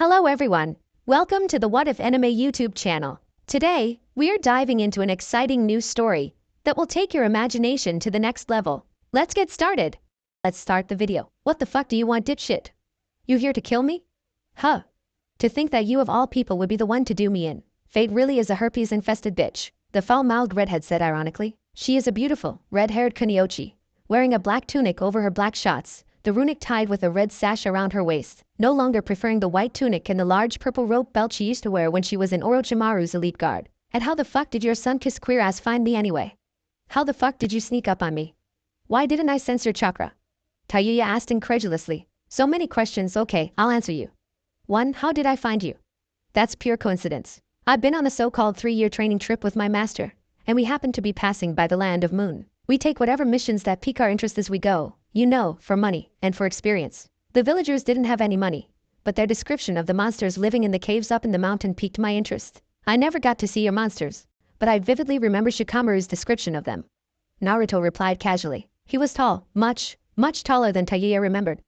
Hello everyone. Welcome to the What If Anime YouTube channel. Today, we're diving into an exciting new story that will take your imagination to the next level. Let's get started. Let's start the video. What the fuck do you want, dipshit? You here to kill me? Huh. To think that you of all people would be the one to do me in. Fate really is a herpes-infested bitch, the foul-mouthed redhead said ironically. She is a beautiful, red-haired kuniochi, wearing a black tunic over her black shots, the runic tied with a red sash around her waist, no longer preferring the white tunic and the large purple rope belt she used to wear when she was in Orochimaru's elite guard. And how the fuck did your sun-kissed queer ass find me anyway? How the fuck did you sneak up on me? Why didn't I sense your chakra? Tayuya asked incredulously. So many questions, okay, I'll answer you. 1. How did I find you? That's pure coincidence. I've been on a so-called 3-year training trip with my master, and we happened to be passing by the land of Moon. We take whatever missions that pique our interest as we go, you know, for money and for experience. The villagers didn't have any money, but their description of the monsters living in the caves up in the mountain piqued my interest. I never got to see your monsters, but I vividly remember Shikamaru's description of them. Naruto replied casually. He was tall, much taller than Tayuya remembered.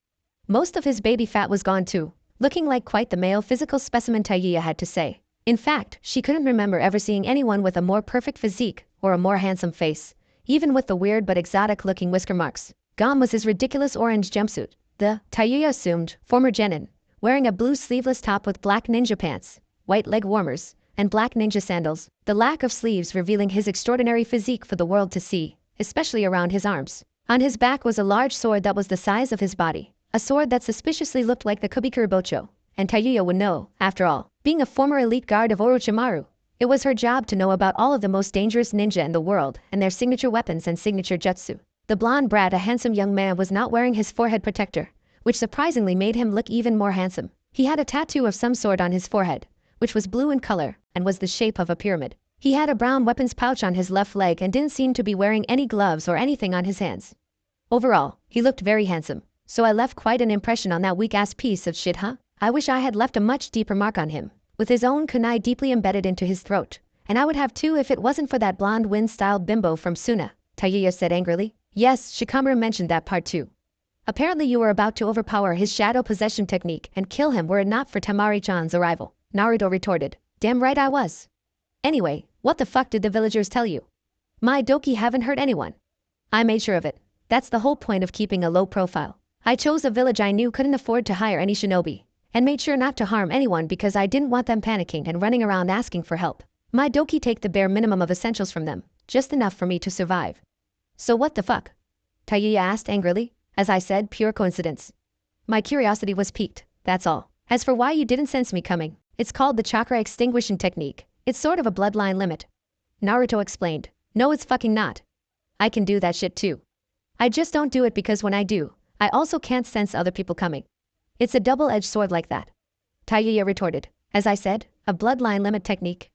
Most of his baby fat was gone too, looking like quite the male physical specimen Tayuya had to say. In fact, she couldn't remember ever seeing anyone with a more perfect physique or a more handsome face, even with the weird but exotic-looking whisker marks. Gone was his ridiculous orange jumpsuit, the, Tayuya assumed, former genin, wearing a blue sleeveless top with black ninja pants, white leg warmers, and black ninja sandals, the lack of sleeves revealing his extraordinary physique for the world to see, especially around his arms. On his back was a large sword that was the size of his body, a sword that suspiciously looked like the Kubikuribocho, and Tayuya would know, after all, being a former elite guard of Orochimaru. It was her job to know about all of the most dangerous ninja in the world and their signature weapons and signature jutsu. The blonde brat, a handsome young man, was not wearing his forehead protector, which surprisingly made him look even more handsome. He had a tattoo of some sort on his forehead, which was blue in color and was the shape of a pyramid. He had a brown weapons pouch on his left leg and didn't seem to be wearing any gloves or anything on his hands. Overall, he looked very handsome, so I left quite an impression on that weak-ass piece of shit, huh? I wish I had left a much deeper mark on him, with his own kunai deeply embedded into his throat. And I would have too if it wasn't for that blonde wind-styled bimbo from Suna, Tayuya said angrily. Yes, Shikamaru mentioned that part too. Apparently you were about to overpower his shadow possession technique and kill him were it not for Temari-chan's arrival, Naruto retorted. Damn right I was. Anyway, what the fuck did the villagers tell you? My doki haven't hurt anyone. I made sure of it. That's the whole point of keeping a low profile. I chose a village I knew couldn't afford to hire any shinobi, and made sure not to harm anyone because I didn't want them panicking and running around asking for help. My doki take the bare minimum of essentials from them, just enough for me to survive. So what the fuck? Tayuya asked angrily. As I said, pure coincidence. My curiosity was piqued, that's all. As for why you didn't sense me coming, it's called the chakra extinguishing technique. It's sort of a bloodline limit. Naruto explained. No, it's fucking not. I can do that shit too. I just don't do it because when I do, I also can't sense other people coming. It's a double-edged sword like that. Tayuya retorted. As I said, a bloodline limit technique.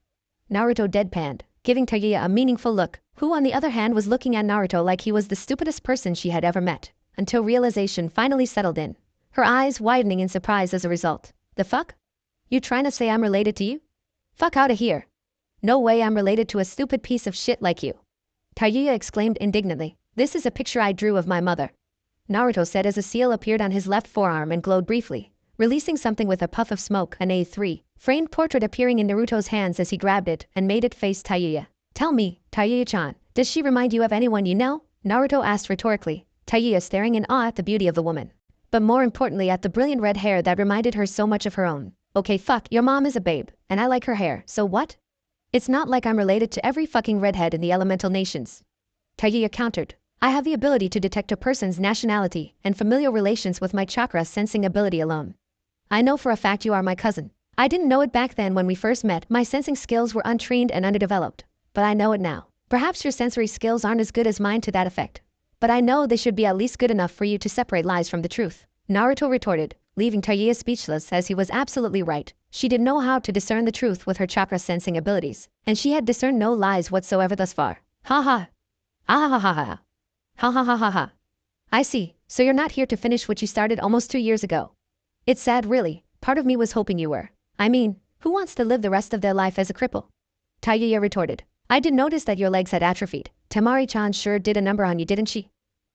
Naruto deadpanned, giving Tayuya a meaningful look, who on the other hand was looking at Naruto like he was the stupidest person she had ever met, until realization finally settled in, her eyes widening in surprise as a result. The fuck? You trying to say I'm related to you? Fuck outta here. No way I'm related to a stupid piece of shit like you. Tayuya exclaimed indignantly. This is a picture I drew of my mother, Naruto said as a seal appeared on his left forearm and glowed briefly, releasing something with a puff of smoke, an A3 framed portrait appearing in Naruto's hands as he grabbed it and made it face Tayuya. Tell me, Tayuya-chan, does she remind you of anyone you know? Naruto asked rhetorically, Tayuya staring in awe at the beauty of the woman, but more importantly at the brilliant red hair that reminded her so much of her own. Okay, fuck, your mom is a babe, and I like her hair, so what? It's not like I'm related to every fucking redhead in the elemental nations. Tayuya countered. I have the ability to detect a person's nationality and familial relations with my chakra sensing ability alone. I know for a fact you are my cousin. I didn't know it back then when we first met, my sensing skills were untrained and underdeveloped, but I know it now. Perhaps your sensory skills aren't as good as mine to that effect, but I know they should be at least good enough for you to separate lies from the truth, Naruto retorted, leaving Tayuya speechless as he was absolutely right. She didn't know how to discern the truth with her chakra sensing abilities, and she had discerned no lies whatsoever thus far. Ha ha. Ah ha ha ha ha. Ha ha ha ha ha. I see, so you're not here to finish what you started almost 2 years ago. It's sad really, part of me was hoping you were. I mean, who wants to live the rest of their life as a cripple? Tayuya retorted. I did notice that your legs had atrophied. Temari-chan sure did a number on you, didn't she?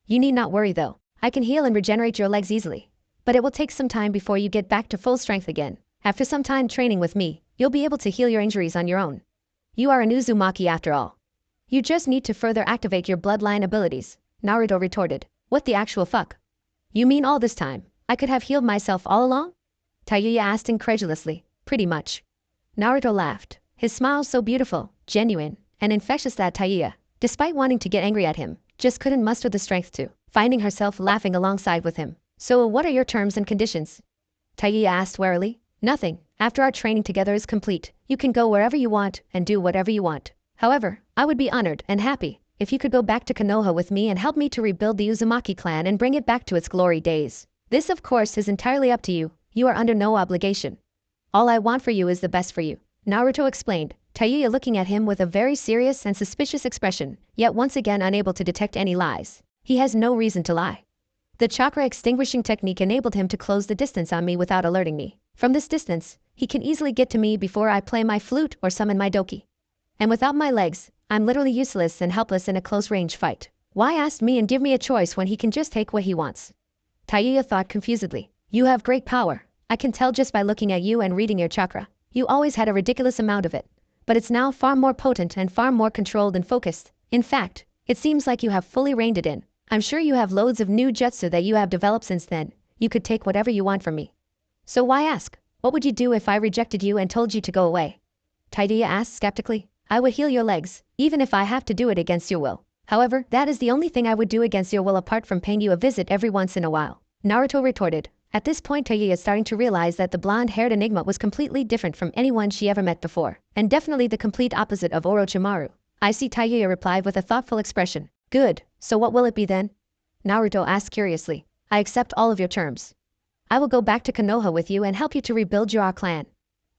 You need not worry though, I can heal and regenerate your legs easily. But it will take some time before you get back to full strength again, After some time training with me, you'll be able to heal your injuries on your own. You are an Uzumaki after all. You just need to further activate your bloodline abilities, Naruto retorted. What the actual fuck? You mean all this time, I could have healed myself all along? Tayuya asked incredulously. Pretty much. Naruto laughed, his smile so beautiful, genuine, and infectious that Tayuya, despite wanting to get angry at him, just couldn't muster the strength to, finding herself laughing alongside with him. So what are your terms and conditions? Tayuya asked warily. Nothing. After our training together is complete, you can go wherever you want and do whatever you want. However, I would be honored and happy if you could go back to Konoha with me and help me to rebuild the Uzumaki clan and bring it back to its glory days. This of course is entirely up to you. You are under no obligation. All I want for you is the best for you, Naruto explained, Tayuya looking at him with a very serious and suspicious expression, yet once again unable to detect any lies. He has no reason to lie. The chakra extinguishing technique enabled him to close the distance on me without alerting me. From this distance, he can easily get to me before I play my flute or summon my doki. And without my legs, I'm literally useless and helpless in a close-range fight. Why ask me and give me a choice when he can just take what he wants? Tayuya thought confusedly. You have great power. I can tell just by looking at you and reading your chakra. You always had a ridiculous amount of it. But it's now far more potent and far more controlled and focused. In fact, it seems like you have fully reined it in. I'm sure you have loads of new jutsu that you have developed since then. You could take whatever you want from me. So why ask? What would you do if I rejected you and told you to go away? Tayuya asked skeptically. I would heal your legs, even if I have to do it against your will. However, that is the only thing I would do against your will apart from paying you a visit every once in a while, Naruto retorted. At this point Tayuya is starting to realize that the blonde-haired enigma was completely different from anyone she ever met before, and definitely the complete opposite of Orochimaru. I see, Tayuya replied with a thoughtful expression. Good, so what will it be then? Naruto asked curiously. I accept all of your terms. I will go back to Konoha with you and help you to rebuild your clan.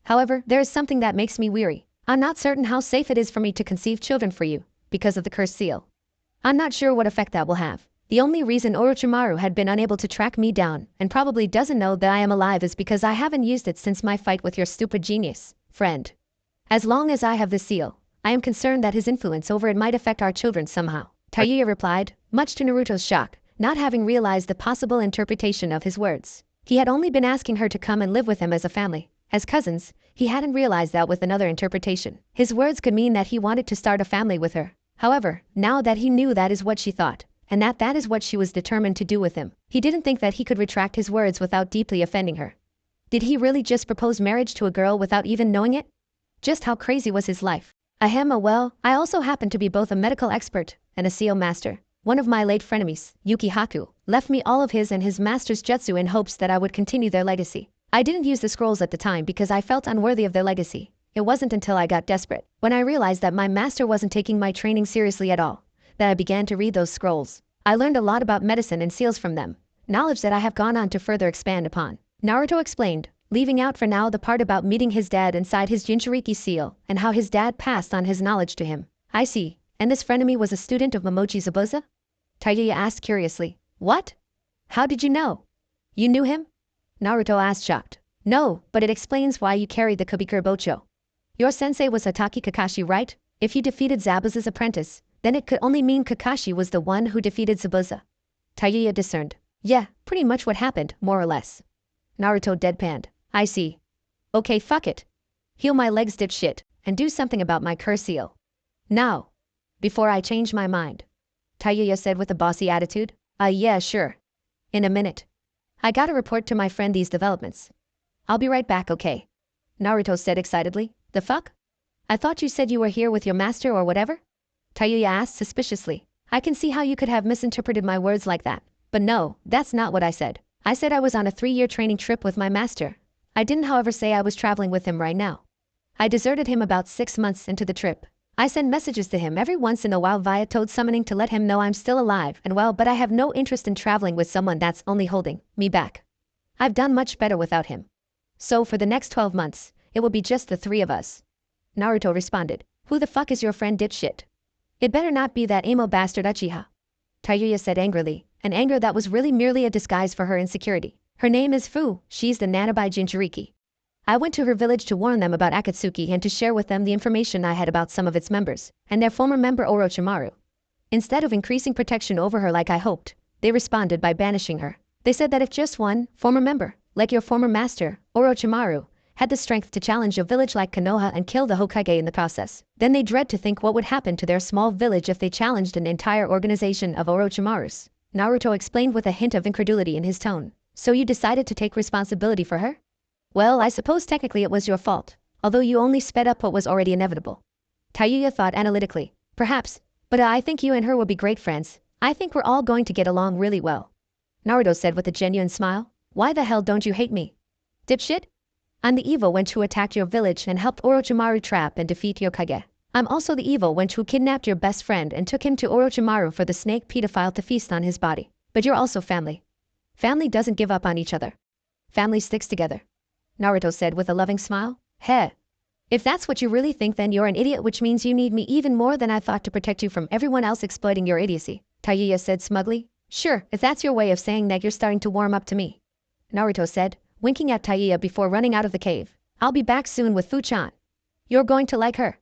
However, there is something that makes me weary. I'm not certain how safe it is for me to conceive children for you, because of the cursed seal. I'm not sure what effect that will have. The only reason Orochimaru had been unable to track me down, and probably doesn't know that I am alive, is because I haven't used it since my fight with your stupid genius, friend. As long as I have the seal, I am concerned that his influence over it might affect our children somehow, Tayuya replied, much to Naruto's shock, not having realized the possible interpretation of his words. He had only been asking her to come and live with him as a family. As cousins, he hadn't realized that with another interpretation. His words could mean that he wanted to start a family with her. However, now that he knew that is what she thought, and that is what she was determined to do with him, he didn't think that he could retract his words without deeply offending her. Did he really just propose marriage to a girl without even knowing it? Just how crazy was his life? Well, I also happen to be both a medical expert and a seal master. One of my late frenemies, Yukihaku, left me all of his and his master's jutsu in hopes that I would continue their legacy. I didn't use the scrolls at the time because I felt unworthy of their legacy. It wasn't until I got desperate, when I realized that my master wasn't taking my training seriously at all, that I began to read those scrolls. I learned a lot about medicine and seals from them, knowledge that I have gone on to further expand upon. Naruto explained, leaving out for now the part about meeting his dad inside his Jinchuriki seal and how his dad passed on his knowledge to him. I see, and this frenemy was a student of Momochi Zabuza? Tayuya asked curiously. What? How did you know? You knew him? Naruto asked shocked. No, but it explains why you carried the Kabikura Bocho. Your sensei was Hatake Kakashi, right? If you defeated Zabuza's apprentice, then it could only mean Kakashi was the one who defeated Zabuza. Tayuya discerned. Yeah, pretty much what happened, more or less. Naruto deadpanned. I see. Okay, fuck it. Heal my legs, dipshit, and do something about my curse seal. Now. Before I change my mind. Tayuya said with a bossy attitude. Yeah, sure. In a minute. I gotta report to my friend these developments. I'll be right back, okay? Naruto said excitedly. The fuck? I thought you said you were here with your master or whatever? Tayuya asked suspiciously. I can see how you could have misinterpreted my words like that. But no, that's not what I said. I said I was on a 3-year training trip with my master. I didn't however say I was traveling with him right now. I deserted him about 6 months into the trip. I send messages to him every once in a while via toad summoning to let him know I'm still alive and well, but I have no interest in traveling with someone that's only holding me back. I've done much better without him. So for the next 12 months, it will be just the 3 of us. Naruto responded. Who the fuck is your friend, dipshit? It better not be that emo bastard Uchiha. Tayuya said angrily, an anger that was really merely a disguise for her insecurity. Her name is Fu, she's the Nanabai Jinchuriki. I went to her village to warn them about Akatsuki and to share with them the information I had about some of its members, and their former member Orochimaru. Instead of increasing protection over her like I hoped, they responded by banishing her. They said that if just one former member, like your former master, Orochimaru, had the strength to challenge a village like Konoha and kill the Hokage in the process. Then they dread to think what would happen to their small village if they challenged an entire organization of Orochimarus. Naruto explained with a hint of incredulity in his tone. So you decided to take responsibility for her? Well, I suppose technically it was your fault, although you only sped up what was already inevitable. Tayuya thought analytically. Perhaps, but I think you and her will be great friends. I think we're all going to get along really well. Naruto said with a genuine smile. Why the hell don't you hate me? Dipshit? I'm the evil wench who attacked your village and helped Orochimaru trap and defeat Hokage. I'm also the evil wench who kidnapped your best friend and took him to Orochimaru for the snake pedophile to feast on his body. But you're also family. Family doesn't give up on each other. Family sticks together. Naruto said with a loving smile. Heh. If that's what you really think, then you're an idiot, which means you need me even more than I thought to protect you from everyone else exploiting your idiocy. Tayuya said smugly. Sure, if that's your way of saying that, you're starting to warm up to me. Naruto said, winking at Tayuya before running out of the cave. I'll be back soon with Fu-chan. You're going to like her.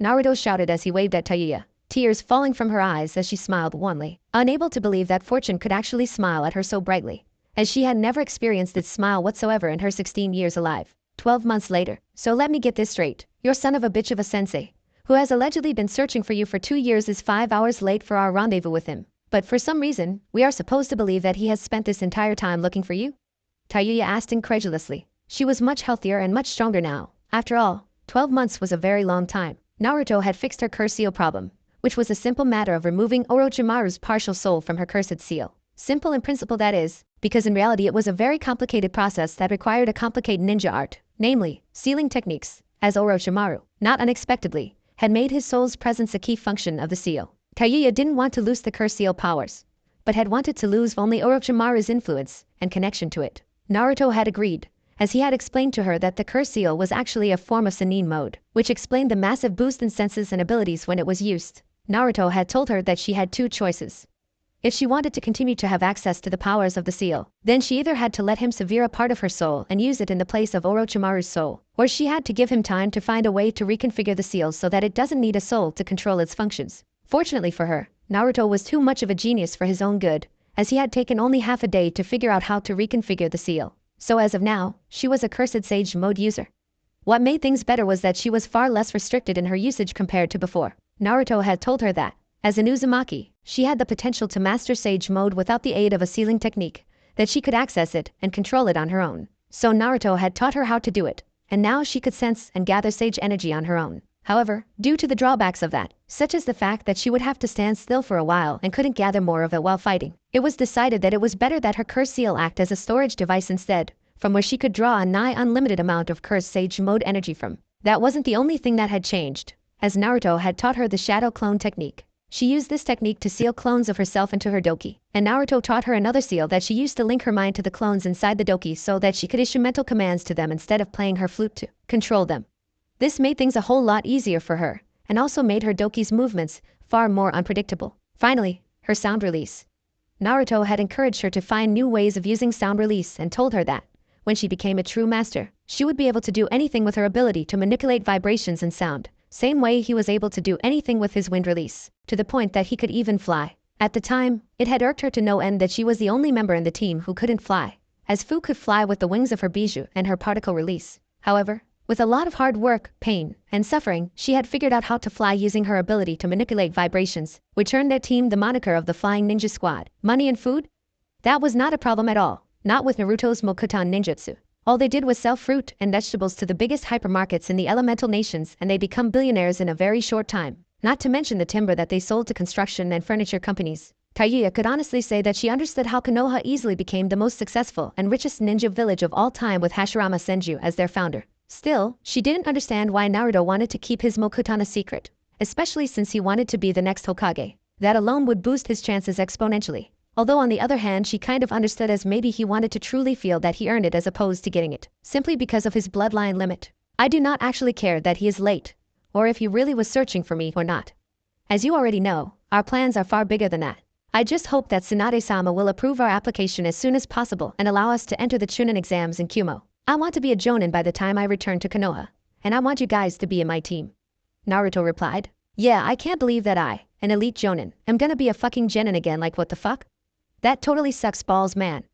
Naruto shouted as he waved at Tayuya, tears falling from her eyes as she smiled warmly, unable to believe that fortune could actually smile at her so brightly, as she had never experienced its smile whatsoever in her 16 years alive. 12 months later. So let me get this straight. Your son of a bitch of a sensei, who has allegedly been searching for you for 2 years, is 5 hours late for our rendezvous with him. But for some reason, we are supposed to believe that he has spent this entire time looking for you? Tayuya asked incredulously. She was much healthier and much stronger now. After all, 12 months was a very long time. Naruto had fixed her curse seal problem, which was a simple matter of removing Orochimaru's partial soul from her cursed seal. Simple in principle, that is, because in reality it was a very complicated process that required a complicated ninja art, namely, sealing techniques, as Orochimaru, not unexpectedly, had made his soul's presence a key function of the seal. Tayuya didn't want to lose the curse seal powers, but had wanted to lose only Orochimaru's influence and connection to it. Naruto had agreed, as he had explained to her that the curse seal was actually a form of Sannin mode, which explained the massive boost in senses and abilities when it was used. Naruto had told her that she had two choices. If she wanted to continue to have access to the powers of the seal, then she either had to let him sever a part of her soul and use it in the place of Orochimaru's soul, or she had to give him time to find a way to reconfigure the seal so that it doesn't need a soul to control its functions. Fortunately for her, Naruto was too much of a genius for his own good, as he had taken only half a day to figure out how to reconfigure the seal. So as of now, she was a cursed sage mode user. What made things better was that she was far less restricted in her usage compared to before. Naruto had told her that, as an Uzumaki, she had the potential to master sage mode without the aid of a sealing technique, that she could access it and control it on her own. So Naruto had taught her how to do it, and now she could sense and gather sage energy on her own. However, due to the drawbacks of that, such as the fact that she would have to stand still for a while and couldn't gather more of it while fighting, it was decided that it was better that her curse seal act as a storage device instead, from where she could draw a nigh unlimited amount of cursed sage mode energy from. That wasn't the only thing that had changed, as Naruto had taught her the shadow clone technique. She used this technique to seal clones of herself into her doki, and Naruto taught her another seal that she used to link her mind to the clones inside the doki so that she could issue mental commands to them instead of playing her flute to control them. This made things a whole lot easier for her, and also made her doki's movements far more unpredictable. Finally, her sound release. Naruto had encouraged her to find new ways of using sound release and told her that, when she became a true master, she would be able to do anything with her ability to manipulate vibrations and sound, same way he was able to do anything with his wind release, to the point that he could even fly. At the time, it had irked her to no end that she was the only member in the team who couldn't fly, as Fu could fly with the wings of her bijou and her particle release. However, with a lot of hard work, pain, and suffering, she had figured out how to fly using her ability to manipulate vibrations, which earned their team the moniker of the Flying Ninja Squad. Money and food? That was not a problem at all, not with Naruto's Mokutan ninjutsu. All they did was sell fruit and vegetables to the biggest hypermarkets in the elemental nations, and they'd become billionaires in a very short time, not to mention the timber that they sold to construction and furniture companies. Tayuya could honestly say that she understood how Konoha easily became the most successful and richest ninja village of all time with Hashirama Senju as their founder. Still, she didn't understand why Naruto wanted to keep his Mokutan a secret, especially since he wanted to be the next Hokage. That alone would boost his chances exponentially. Although on the other hand, she kind of understood as maybe he wanted to truly feel that he earned it as opposed to getting it, simply because of his bloodline limit. I do not actually care that he is late, or if he really was searching for me or not. As you already know, our plans are far bigger than that. I just hope that Tsunade-sama will approve our application as soon as possible and allow us to enter the Chunin exams in Kumo. I want to be a Jonin by the time I return to Konoha, and I want you guys to be in my team. Naruto replied. Yeah, I can't believe that I, an elite Jonin, am gonna be a fucking genin again, like what the fuck? That totally sucks balls, man.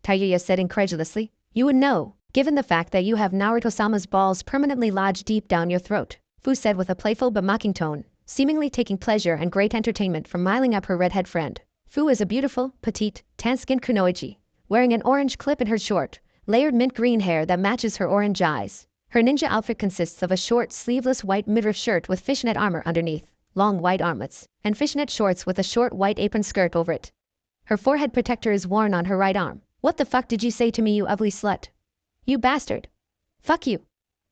Tayuya said incredulously. You would know, given the fact that you have Naruto-sama's balls permanently lodged deep down your throat, Fu said with a playful but mocking tone, seemingly taking pleasure and great entertainment from riling up her redhead friend. Fu is a beautiful, petite, tan-skinned kunoichi, wearing an orange clip in her short, layered mint green hair that matches her orange eyes. Her ninja outfit consists of a short, sleeveless white midriff shirt with fishnet armor underneath, long white armlets, and fishnet shorts with a short white apron skirt over it. Her forehead protector is worn on her right arm. What the fuck did you say to me, you ugly slut? You bastard. Fuck you.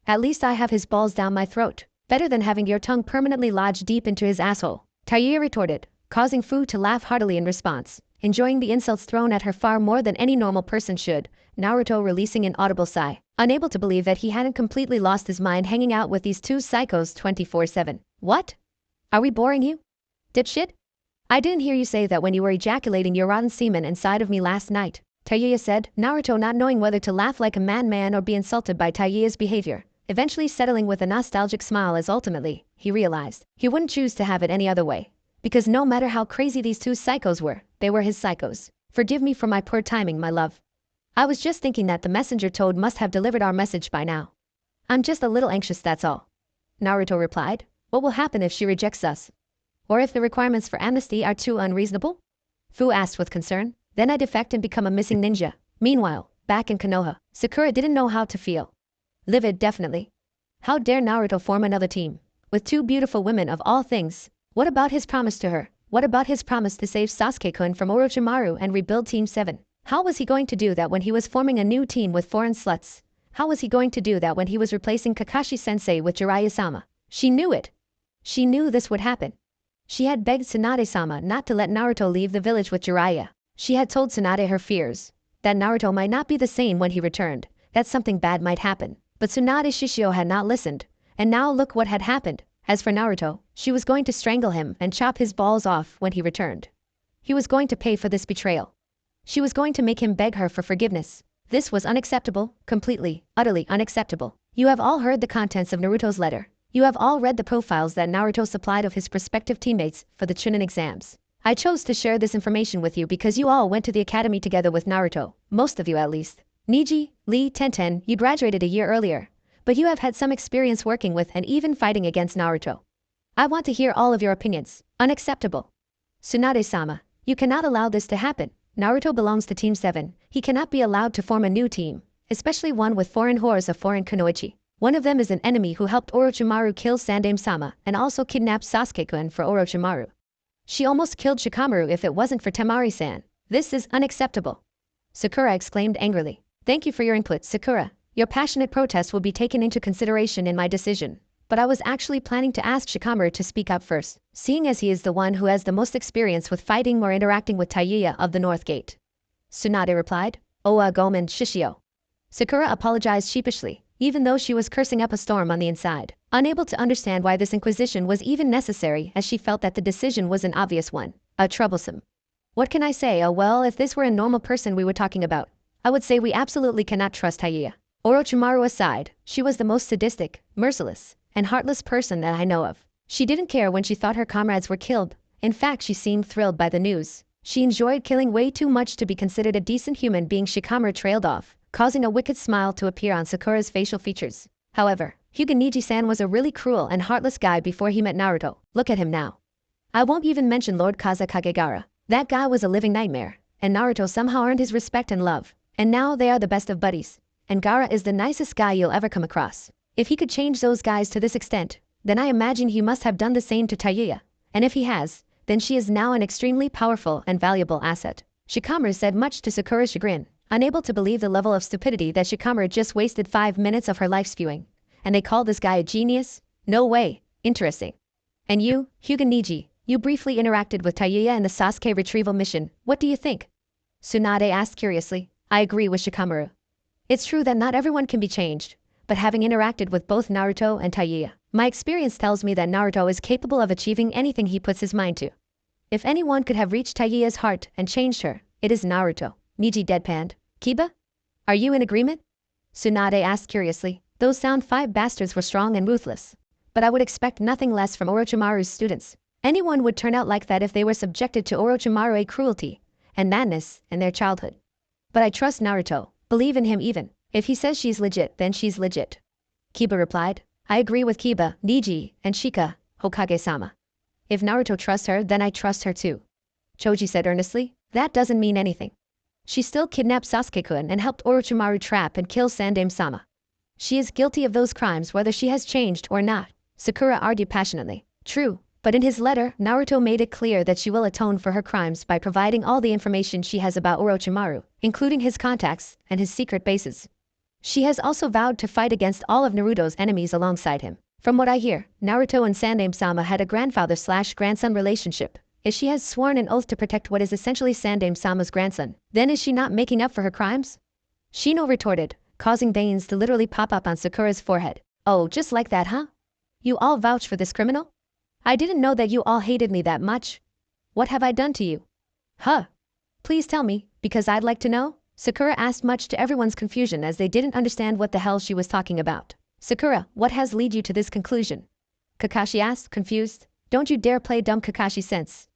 At least I have his balls down my throat. Better than having your tongue permanently lodged deep into his asshole, Taiya retorted, causing Fu to laugh heartily in response, enjoying the insults thrown at her far more than any normal person should, Naruto releasing an audible sigh, unable to believe that he hadn't completely lost his mind hanging out with these two psychos 24/7. What? Are we boring you? Dipshit? I didn't hear you say that when you were ejaculating your rotten semen inside of me last night, Taiya said, Naruto not knowing whether to laugh like a man or be insulted by Taiya's behavior, eventually settling with a nostalgic smile as ultimately, he realized, he wouldn't choose to have it any other way. Because no matter how crazy these two psychos were, they were his psychos. Forgive me for my poor timing, my love. I was just thinking that the messenger toad must have delivered our message by now. I'm just a little anxious, that's all. Naruto replied, what will happen if she rejects us? Or if the requirements for amnesty are too unreasonable? Fu asked with concern. Then I defect and become a missing ninja. Meanwhile, back in Konoha, Sakura didn't know how to feel. Livid, definitely. How dare Naruto form another team? With two beautiful women of all things. What about his promise to her? What about his promise to save Sasuke-kun from Orochimaru and rebuild Team 7? How was he going to do that when he was forming a new team with foreign sluts? How was he going to do that when he was replacing Kakashi-sensei with Jiraiya-sama? She knew it. She knew this would happen. She had begged Tsunade-sama not to let Naruto leave the village with Jiraiya. She had told Tsunade her fears, that Naruto might not be the same when he returned, that something bad might happen. But Tsunade Shishio had not listened, and now look what had happened. As for Naruto, she was going to strangle him and chop his balls off when he returned. He was going to pay for this betrayal. She was going to make him beg her for forgiveness. This was unacceptable, completely, utterly unacceptable. You have all heard the contents of Naruto's letter. You have all read the profiles that Naruto supplied of his prospective teammates for the Chunin exams. I chose to share this information with you because you all went to the academy together with Naruto, most of you at least. Niji, Lee, Tenten, you graduated a year earlier, but you have had some experience working with and even fighting against Naruto. I want to hear all of your opinions. Unacceptable. Tsunade-sama, you cannot allow this to happen. Naruto belongs to Team 7. He cannot be allowed to form a new team, especially one with foreign whores of foreign kunoichi. One of them is an enemy who helped Orochimaru kill Sandaime-sama and also kidnapped Sasuke-kun for Orochimaru. She almost killed Shikamaru if it wasn't for Temari-san. This is unacceptable. Sakura exclaimed angrily. Thank you for your input, Sakura. Your passionate protest will be taken into consideration in my decision. But I was actually planning to ask Shikamaru to speak up first, seeing as he is the one who has the most experience with fighting or interacting with Taiya of the North Gate. Tsunade replied. Oa Gomen Shishio. Sakura apologized sheepishly, even though she was cursing up a storm on the inside, unable to understand why this inquisition was even necessary as she felt that the decision was an obvious one, troublesome. What can I say? Oh well, if this were a normal person we were talking about, I would say we absolutely cannot trust Taiya. Orochimaru aside, she was the most sadistic, merciless, and heartless person that I know of. She didn't care when she thought her comrades were killed. In fact, she seemed thrilled by the news. She enjoyed killing way too much to be considered a decent human being. Shikamaru trailed off, causing a wicked smile to appear on Sakura's facial features. However, Hyuga Niji-san was a really cruel and heartless guy before he met Naruto. Look at him now. I won't even mention Lord Kaza Kagegara. That guy was a living nightmare, and Naruto somehow earned his respect and love. And now they are the best of buddies. And Gaara is the nicest guy you'll ever come across. If he could change those guys to this extent, then I imagine he must have done the same to Taiya. And if he has, then she is now an extremely powerful and valuable asset. Shikamaru said, much to Sakura's chagrin, unable to believe the level of stupidity that Shikamaru just wasted 5 minutes of her life spewing. And they call this guy a genius? No way. Interesting. And you, Hyuga Niji, you briefly interacted with Taiya in the Sasuke retrieval mission. What do you think? Tsunade asked curiously. I agree with Shikamaru. It's true that not everyone can be changed, but having interacted with both Naruto and Taiya, my experience tells me that Naruto is capable of achieving anything he puts his mind to. If anyone could have reached Taiya's heart and changed her, it is Naruto. Niji deadpanned. Kiba? Are you in agreement? Tsunade asked curiously. Those sound 5 bastards were strong and ruthless. But I would expect nothing less from Orochimaru's students. Anyone would turn out like that if they were subjected to Orochimaru cruelty and madness in their childhood. But I trust Naruto, believe in him even If he says she's legit, then she's legit. Kiba replied. I agree with Kiba, Niji, and Shika, Hokage-sama. If Naruto trusts her, then I trust her too. Choji said earnestly. That doesn't mean anything. She still kidnapped Sasuke-kun and helped Orochimaru trap and kill Sandaime-sama. She is guilty of those crimes whether she has changed or not, Sakura argued passionately. True, but in his letter, Naruto made it clear that she will atone for her crimes by providing all the information she has about Orochimaru, including his contacts and his secret bases. She has also vowed to fight against all of Naruto's enemies alongside him. From what I hear, Naruto and Sandaime-sama had a grandfather/grandson relationship. If she has sworn an oath to protect what is essentially Sandaime-sama's grandson, then is she not making up for her crimes? Shino retorted, causing veins to literally pop up on Sakura's forehead. Oh, just like that, huh? You all vouch for this criminal? I didn't know that you all hated me that much. What have I done to you? Huh? Please tell me, because I'd like to know. Sakura asked, much to everyone's confusion as they didn't understand what the hell she was talking about. Sakura, what has led you to this conclusion? Kakashi asked, confused. Don't you dare play dumb, Kakashi sense.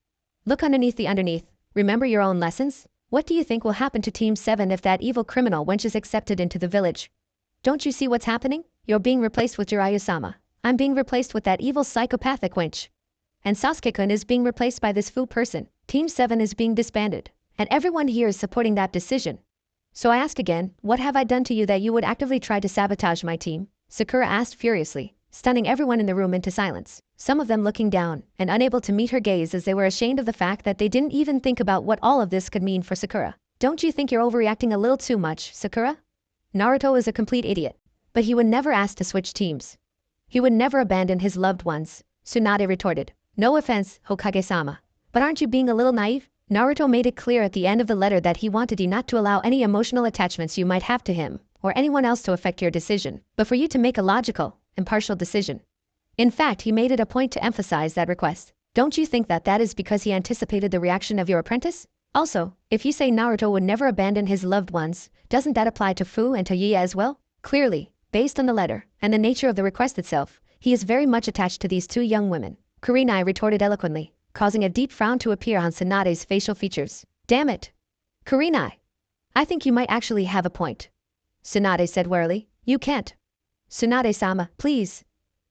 Look underneath the underneath. Remember your own lessons? What do you think will happen to Team 7 if that evil criminal wench is accepted into the village? Don't you see what's happening? You're being replaced with Jiraiya-sama. I'm being replaced with that evil psychopathic wench. And Sasuke-kun is being replaced by this fool person. Team 7 is being disbanded. And everyone here is supporting that decision. So I ask again, what have I done to you that you would actively try to sabotage my team? Sakura asked furiously, stunning everyone in the room into silence, some of them looking down and unable to meet her gaze as they were ashamed of the fact that they didn't even think about what all of this could mean for Sakura. Don't you think you're overreacting a little too much, Sakura? Naruto is a complete idiot, but he would never ask to switch teams. He would never abandon his loved ones, Tsunade retorted. No offense, Hokage-sama, but aren't you being a little naive? Naruto made it clear at the end of the letter that he wanted you not to allow any emotional attachments you might have to him or anyone else to affect your decision, but for you to make a logical, impartial decision. In fact, he made it a point to emphasize that request. Don't you think that that is because he anticipated the reaction of your apprentice? Also, if you say Naruto would never abandon his loved ones, doesn't that apply to Fu and to Jiraiya as well? Clearly, based on the letter and the nature of the request itself, he is very much attached to these two young women. Kurenai retorted eloquently, causing a deep frown to appear on Tsunade's facial features. Damn it! Kurenai! I think you might actually have a point. Tsunade said warily. You can't. Tsunade-sama, please.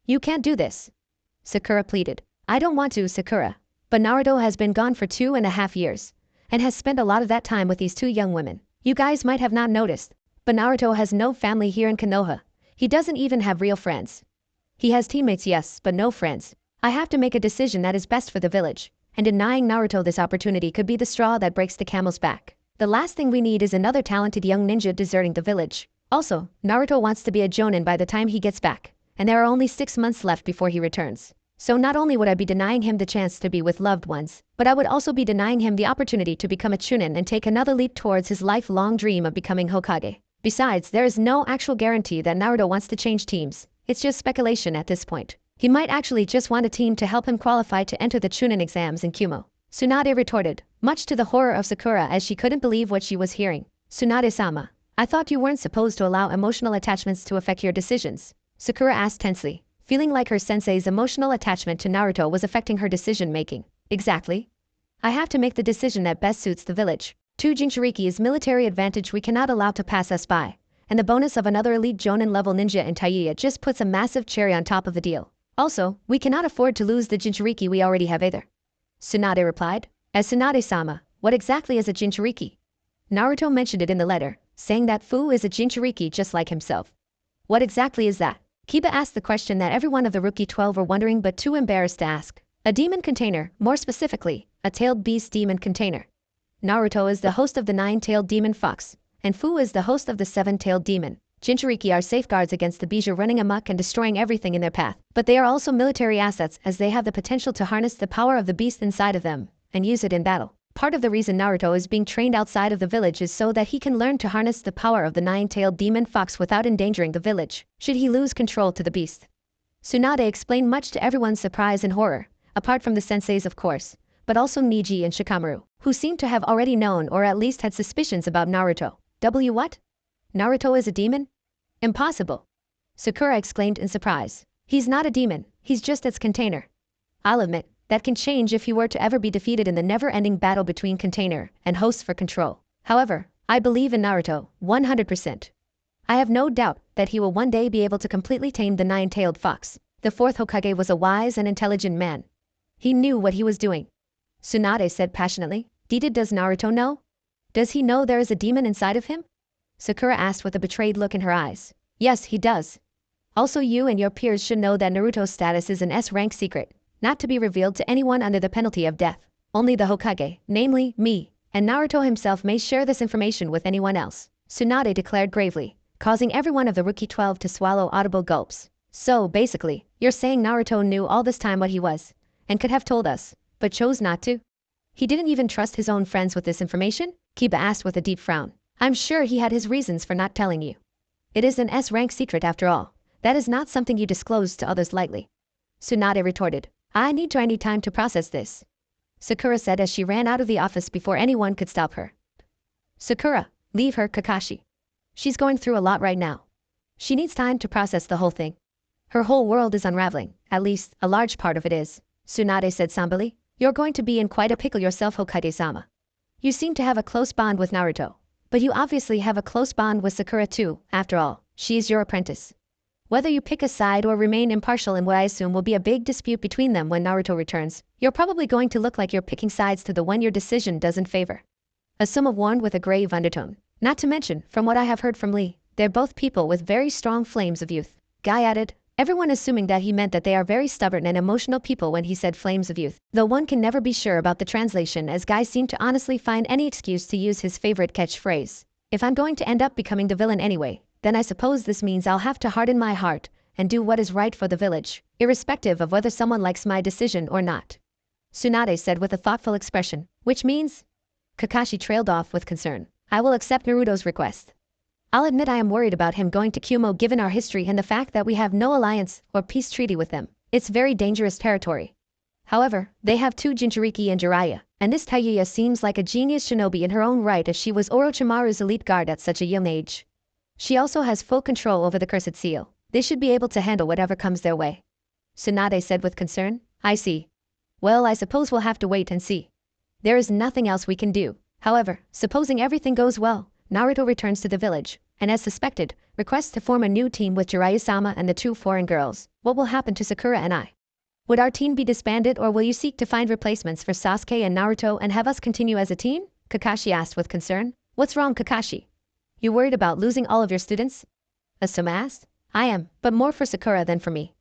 You can't do this. Sakura pleaded. I don't want to, Sakura. But Naruto has been gone for 2.5 years, and has spent a lot of that time with these two young women. You guys might have not noticed, but Naruto has no family here in Konoha. He doesn't even have real friends. He has teammates, yes, but no friends. I have to make a decision that is best for the village, and denying Naruto this opportunity could be the straw that breaks the camel's back. The last thing we need is another talented young ninja deserting the village. Also, Naruto wants to be a jonin by the time he gets back, and there are only 6 months left before he returns. So not only would I be denying him the chance to be with loved ones, but I would also be denying him the opportunity to become a chunin and take another leap towards his lifelong dream of becoming Hokage. Besides, there is no actual guarantee that Naruto wants to change teams. It's just speculation at this point. He might actually just want a team to help him qualify to enter the chunin exams in Kumo. Tsunade retorted, much to the horror of Sakura as she couldn't believe what she was hearing. Tsunade-sama, I thought you weren't supposed to allow emotional attachments to affect your decisions. Sakura asked tensely, feeling like her sensei's emotional attachment to Naruto was affecting her decision-making. Exactly. I have to make the decision that best suits the village. 2 Jinchuriki is military advantage we cannot allow to pass us by, and the bonus of another elite Jonin-level ninja in Taiya just puts a massive cherry on top of the deal. Also, we cannot afford to lose the Jinchuriki we already have either. Tsunade replied. As Tsunade-sama, what exactly is a Jinchuriki? Naruto mentioned it in the letter, saying that Fu is a Jinchuriki just like himself. What exactly is that? Kiba asked the question that every one of the Rookie 12 were wondering but too embarrassed to ask. A demon container, more specifically, a tailed beast demon container. Naruto is the host of the 9-tailed demon fox, and Fu is the host of the 7-tailed demon. Jinchuriki are safeguards against the Bijou running amok and destroying everything in their path, but they are also military assets as they have the potential to harness the power of the beast inside of them and use it in battle. Part of the reason Naruto is being trained outside of the village is so that he can learn to harness the power of the 9-tailed demon fox without endangering the village, should he lose control to the beast. Tsunade explained much to everyone's surprise and horror, apart from the senseis of course, but also Niji and Shikamaru, who seemed to have already known or at least had suspicions about Naruto. What? Naruto is a demon? Impossible. Sakura exclaimed in surprise. He's not a demon, he's just its container. I'll admit, that can change if he were to ever be defeated in the never-ending battle between container and hosts for control. However, I believe in Naruto, 100%. I have no doubt that he will one day be able to completely tame the nine-tailed fox. The fourth Hokage was a wise and intelligent man. He knew what he was doing. Tsunade said passionately. Does Naruto know? Does he know there is a demon inside of him? Sakura asked with a betrayed look in her eyes. Yes, he does. Also, you and your peers should know that Naruto's status is an S-rank secret, not to be revealed to anyone under the penalty of death. Only the Hokage, namely me, and Naruto himself may share this information with anyone else, Tsunade declared gravely, causing every one of the Rookie 12 to swallow audible gulps. So, basically, you're saying Naruto knew all this time what he was, and could have told us, but chose not to? He didn't even trust his own friends with this information? Kiba asked with a deep frown. I'm sure he had his reasons for not telling you. It is an S-rank secret after all. That is not something you disclose to others lightly. Tsunade retorted. I need time to process this, Sakura said as she ran out of the office before anyone could stop her. Sakura, leave her, Kakashi. She's going through a lot right now. She needs time to process the whole thing. Her whole world is unraveling, at least, a large part of it is, Tsunade said somberly. You're going to be in quite a pickle yourself, Hokage-sama. You seem to have a close bond with Naruto, but you obviously have a close bond with Sakura too, after all, she is your apprentice. Whether you pick a side or remain impartial in what I assume will be a big dispute between them when Naruto returns, you're probably going to look like you're picking sides to the one your decision doesn't favor. Asuma warned with a grave undertone. Not to mention, from what I have heard from Lee, they're both people with very strong flames of youth. Guy added, everyone assuming that he meant that they are very stubborn and emotional people when he said flames of youth. Though one can never be sure about the translation, as Guy seemed to honestly find any excuse to use his favorite catchphrase. If I'm going to end up becoming the villain anyway, then I suppose this means I'll have to harden my heart and do what is right for the village, irrespective of whether someone likes my decision or not, Tsunade said with a thoughtful expression. Which means? Kakashi trailed off with concern. I will accept Naruto's request. I'll admit I am worried about him going to Kumo given our history and the fact that we have no alliance or peace treaty with them. It's very dangerous territory. However, they have two Jinchuriki and Jiraiya, and this Taiyuya seems like a genius shinobi in her own right as she was Orochimaru's elite guard at such a young age. She also has full control over the cursed seal. They should be able to handle whatever comes their way, Tsunade said with concern. I see. Well, I suppose we'll have to wait and see. There is nothing else we can do. However, supposing everything goes well, Naruto returns to the village, and as suspected, requests to form a new team with Jiraiya-sama and the two foreign girls. What will happen to Sakura and I? Would our team be disbanded, or will you seek to find replacements for Sasuke and Naruto and have us continue as a team? Kakashi asked with concern. What's wrong, Kakashi? You worried about losing all of your students? Asuma asked. I am, but more for Sakura than for me.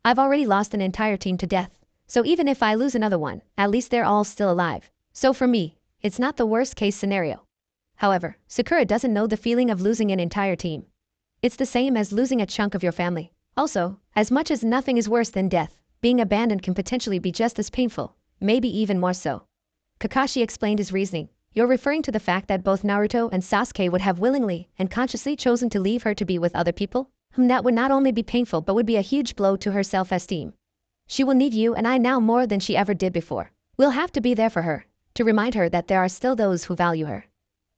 I've already lost an entire team to death, so even if I lose another one, at least they're all still alive. So for me, it's not the worst case scenario. However, Sakura doesn't know the feeling of losing an entire team. It's the same as losing a chunk of your family. Also, as much as nothing is worse than death, being abandoned can potentially be just as painful, maybe even more so. Kakashi explained his reasoning. You're referring to the fact that both Naruto and Sasuke would have willingly and consciously chosen to leave her to be with other people? That would not only be painful but would be a huge blow to her self-esteem. She will need you and I now more than she ever did before. We'll have to be there for her, to remind her that there are still those who value her.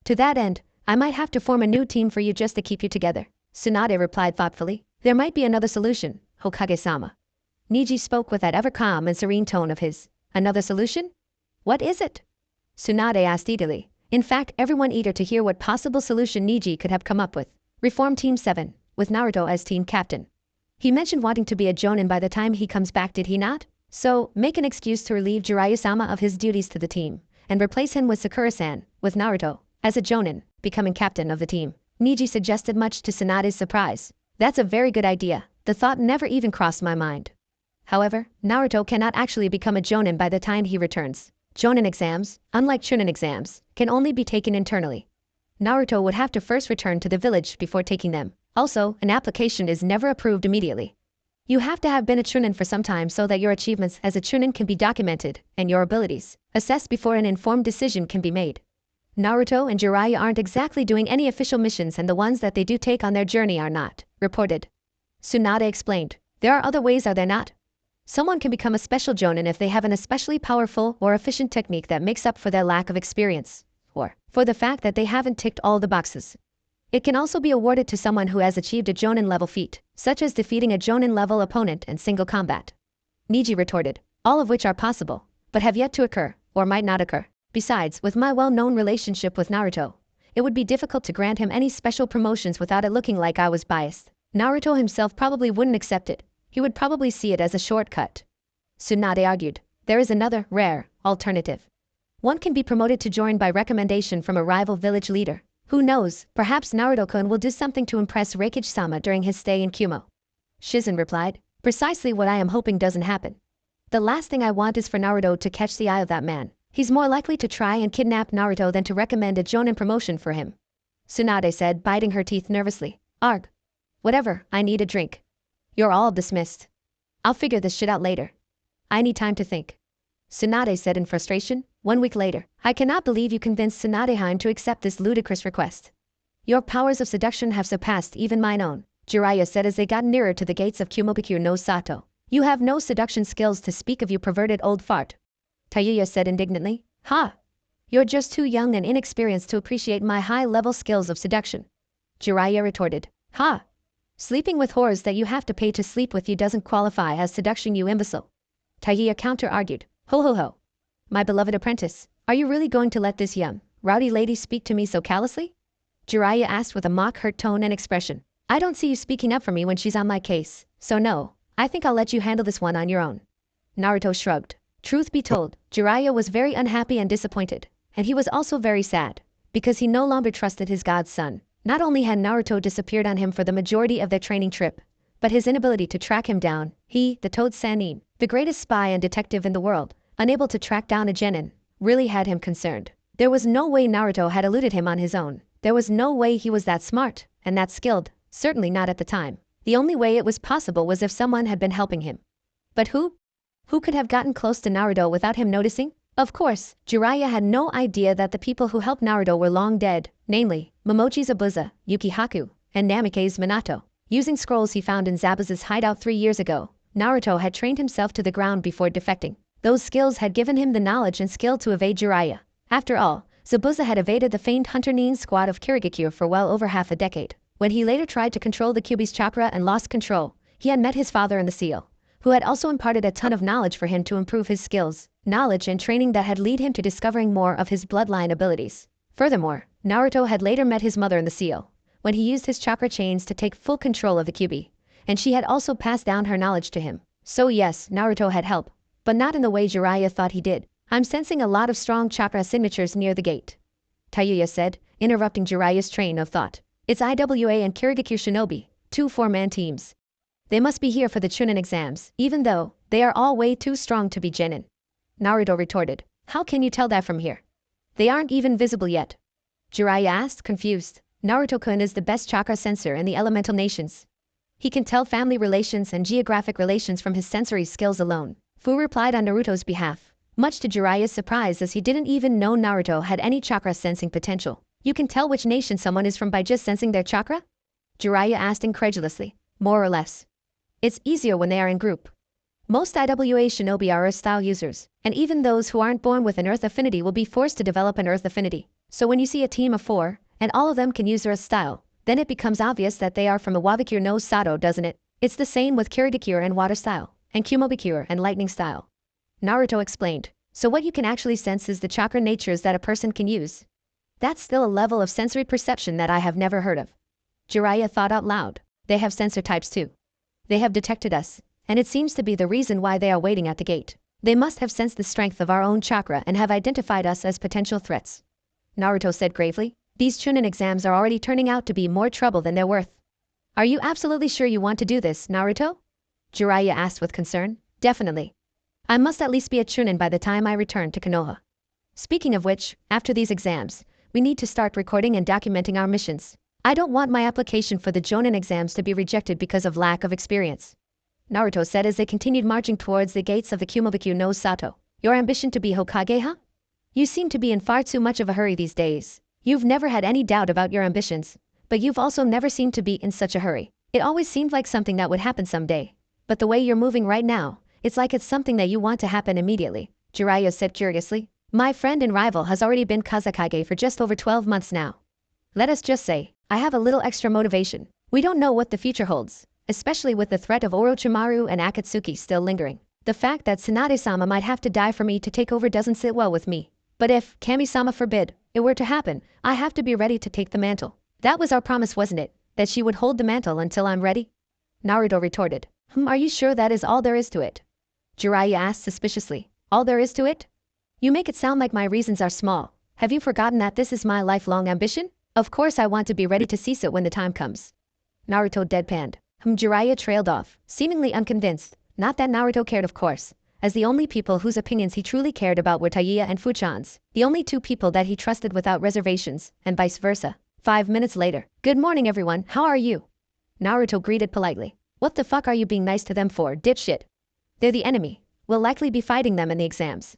To that end, I might have to form a new team for you just to keep you together, Tsunade replied thoughtfully. There might be another solution, Hokage-sama. Niji spoke with that ever calm and serene tone of his. Another solution? What is it? Tsunade asked eagerly. In fact, everyone eager to hear what possible solution Niji could have come up with. Reform Team 7, with Naruto as team captain. He mentioned wanting to be a jonin by the time he comes back, did he not? So, make an excuse to relieve Jiraiya-sama of his duties to the team, and replace him with Sakura-san, with Naruto, as a jonin, becoming captain of the team. Niji suggested, much to Tsunade's surprise. That's a very good idea. The thought never even crossed my mind. However, Naruto cannot actually become a jonin by the time he returns. Jonin exams, unlike chunin exams, can only be taken internally. Naruto would have to first return to the village before taking them. Also, an application is never approved immediately. You have to have been a chunin for some time so that your achievements as a chunin can be documented, and your abilities assessed before an informed decision can be made. Naruto and Jiraiya aren't exactly doing any official missions, and the ones that they do take on their journey are not reported. Tsunade explained. There are other ways, are there not? Someone can become a special jonin if they have an especially powerful or efficient technique that makes up for their lack of experience, or for the fact that they haven't ticked all the boxes. It can also be awarded to someone who has achieved a jonin level feat, such as defeating a jonin level opponent in single combat. Niji retorted. All of which are possible, but have yet to occur, or might not occur. Besides, with my well-known relationship with Naruto, it would be difficult to grant him any special promotions without it looking like I was biased. Naruto himself probably wouldn't accept it. He would probably see it as a shortcut. Tsunade argued. There is another, rare, alternative. One can be promoted to join by recommendation from a rival village leader. Who knows, perhaps Naruto-kun will do something to impress Reikage-sama during his stay in Kumo. Shizen replied. Precisely what I am hoping doesn't happen. The last thing I want is for Naruto to catch the eye of that man. He's more likely to try and kidnap Naruto than to recommend a jonin promotion for him. Tsunade said, biting her teeth nervously. Arg. Whatever, I need a drink. You're all dismissed. I'll figure this shit out later. I need time to think. Tsunade said in frustration. 1 week later. I cannot believe you convinced Tsunadeheim to accept this ludicrous request. Your powers of seduction have surpassed even mine own, Jiraiya said as they got nearer to the gates of Kumobikyu no Sato. You have no seduction skills to speak of, you perverted old fart. Tayuya said indignantly. Ha! You're just too young and inexperienced to appreciate my high-level skills of seduction. Jiraiya retorted. Ha! Sleeping with whores that you have to pay to sleep with you doesn't qualify as seduction, you imbecile. Tayuya counter-argued. Ho ho ho. My beloved apprentice, are you really going to let this young, rowdy lady speak to me so callously? Jiraiya asked with a mock-hurt tone and expression. I don't see you speaking up for me when she's on my case, so no, I think I'll let you handle this one on your own. Naruto shrugged. Truth be told, Jiraiya was very unhappy and disappointed, and he was also very sad, because he no longer trusted his godson. Not only had Naruto disappeared on him for the majority of their training trip, but his inability to track him down, he, the Toad Sannin, the greatest spy and detective in the world, unable to track down a genin, really had him concerned. There was no way Naruto had eluded him on his own. There was no way he was that smart, and that skilled, certainly not at the time. The only way it was possible was if someone had been helping him. But who? Who could have gotten close to Naruto without him noticing? Of course, Jiraiya had no idea that the people who helped Naruto were long dead, namely, Momochi Zabuza, Yuki Haku, and Namikaze Minato. Using scrolls he found in Zabuza's hideout 3 years ago, Naruto had trained himself to the ground before defecting. Those skills had given him the knowledge and skill to evade Jiraiya. After all, Zabuza had evaded the famed Hunter Nin squad of Kirigakure for well over half a decade. When he later tried to control the Kyuubi's chakra and lost control, he had met his father in the seal, who had also imparted a ton of knowledge for him to improve his skills, knowledge and training that had led him to discovering more of his bloodline abilities. Furthermore, Naruto had later met his mother in the seal, when he used his chakra chains to take full control of the Kyuubi, and she had also passed down her knowledge to him. So yes, Naruto had help, but not in the way Jiraiya thought he did. I'm sensing a lot of strong chakra signatures near the gate, Tayuya said, interrupting Jiraiya's train of thought. It's IWA and Kirigakure Shinobi, 2 4-man teams. They must be here for the Chunin exams, even though they are all way too strong to be genin. Naruto retorted. How can you tell that from here? They aren't even visible yet. Jiraiya asked, confused. Naruto-kun is the best chakra sensor in the elemental nations. He can tell family relations and geographic relations from his sensory skills alone. Fu replied on Naruto's behalf, much to Jiraiya's surprise as he didn't even know Naruto had any chakra sensing potential. You can tell which nation someone is from by just sensing their chakra? Jiraiya asked incredulously. More or less. It's easier when they are in group. Most IWA shinobi are Earth-style users, and even those who aren't born with an Earth affinity will be forced to develop an Earth affinity. So when you see a team of 4, and all of them can use Earth style, then it becomes obvious that they are from the Wabikure no Sato, doesn't it? It's the same with Kirigakure and Water style, and Kumobikure and Lightning style. Naruto explained. So what you can actually sense is the chakra natures that a person can use. That's still a level of sensory perception that I have never heard of. Jiraiya thought out loud. They have sensor types too. They have detected us, and it seems to be the reason why they are waiting at the gate. They must have sensed the strength of our own chakra and have identified us as potential threats. Naruto said gravely. These Chunin exams are already turning out to be more trouble than they're worth. Are you absolutely sure you want to do this, Naruto? Jiraiya asked with concern. Definitely. I must at least be a Chunin by the time I return to Konoha. Speaking of which, after these exams, we need to start recording and documenting our missions. I don't want my application for the Jonin exams to be rejected because of lack of experience. Naruto said as they continued marching towards the gates of the Kumobikyu no Sato. Your ambition to be Hokage, huh? You seem to be in far too much of a hurry these days. You've never had any doubt about your ambitions, but you've also never seemed to be in such a hurry. It always seemed like something that would happen someday. But the way you're moving right now, it's like it's something that you want to happen immediately, Jiraiya said curiously. My friend and rival has already been Kazekage for just over 12 months now. Let us just say, I have a little extra motivation. We don't know what the future holds, especially with the threat of Orochimaru and Akatsuki still lingering. The fact that Tsunade-sama might have to die for me to take over doesn't sit well with me. But if, Kami-sama forbid, it were to happen, I have to be ready to take the mantle. That was our promise, wasn't it? That she would hold the mantle until I'm ready? Naruto retorted. Are you sure that is all there is to it? Jiraiya asked suspiciously. All there is to it? You make it sound like my reasons are small. Have you forgotten that this is my lifelong ambition? Of course I want to be ready to seize it when the time comes. Naruto deadpanned. Jiraiya trailed off, seemingly unconvinced. Not that Naruto cared, of course, as the only people whose opinions he truly cared about were Taiya and Fuchan's, the only two people that he trusted without reservations, and vice versa. 5 minutes later. Good morning everyone, how are you? Naruto greeted politely. What the fuck are you being nice to them for, dipshit? They're the enemy. We'll likely be fighting them in the exams.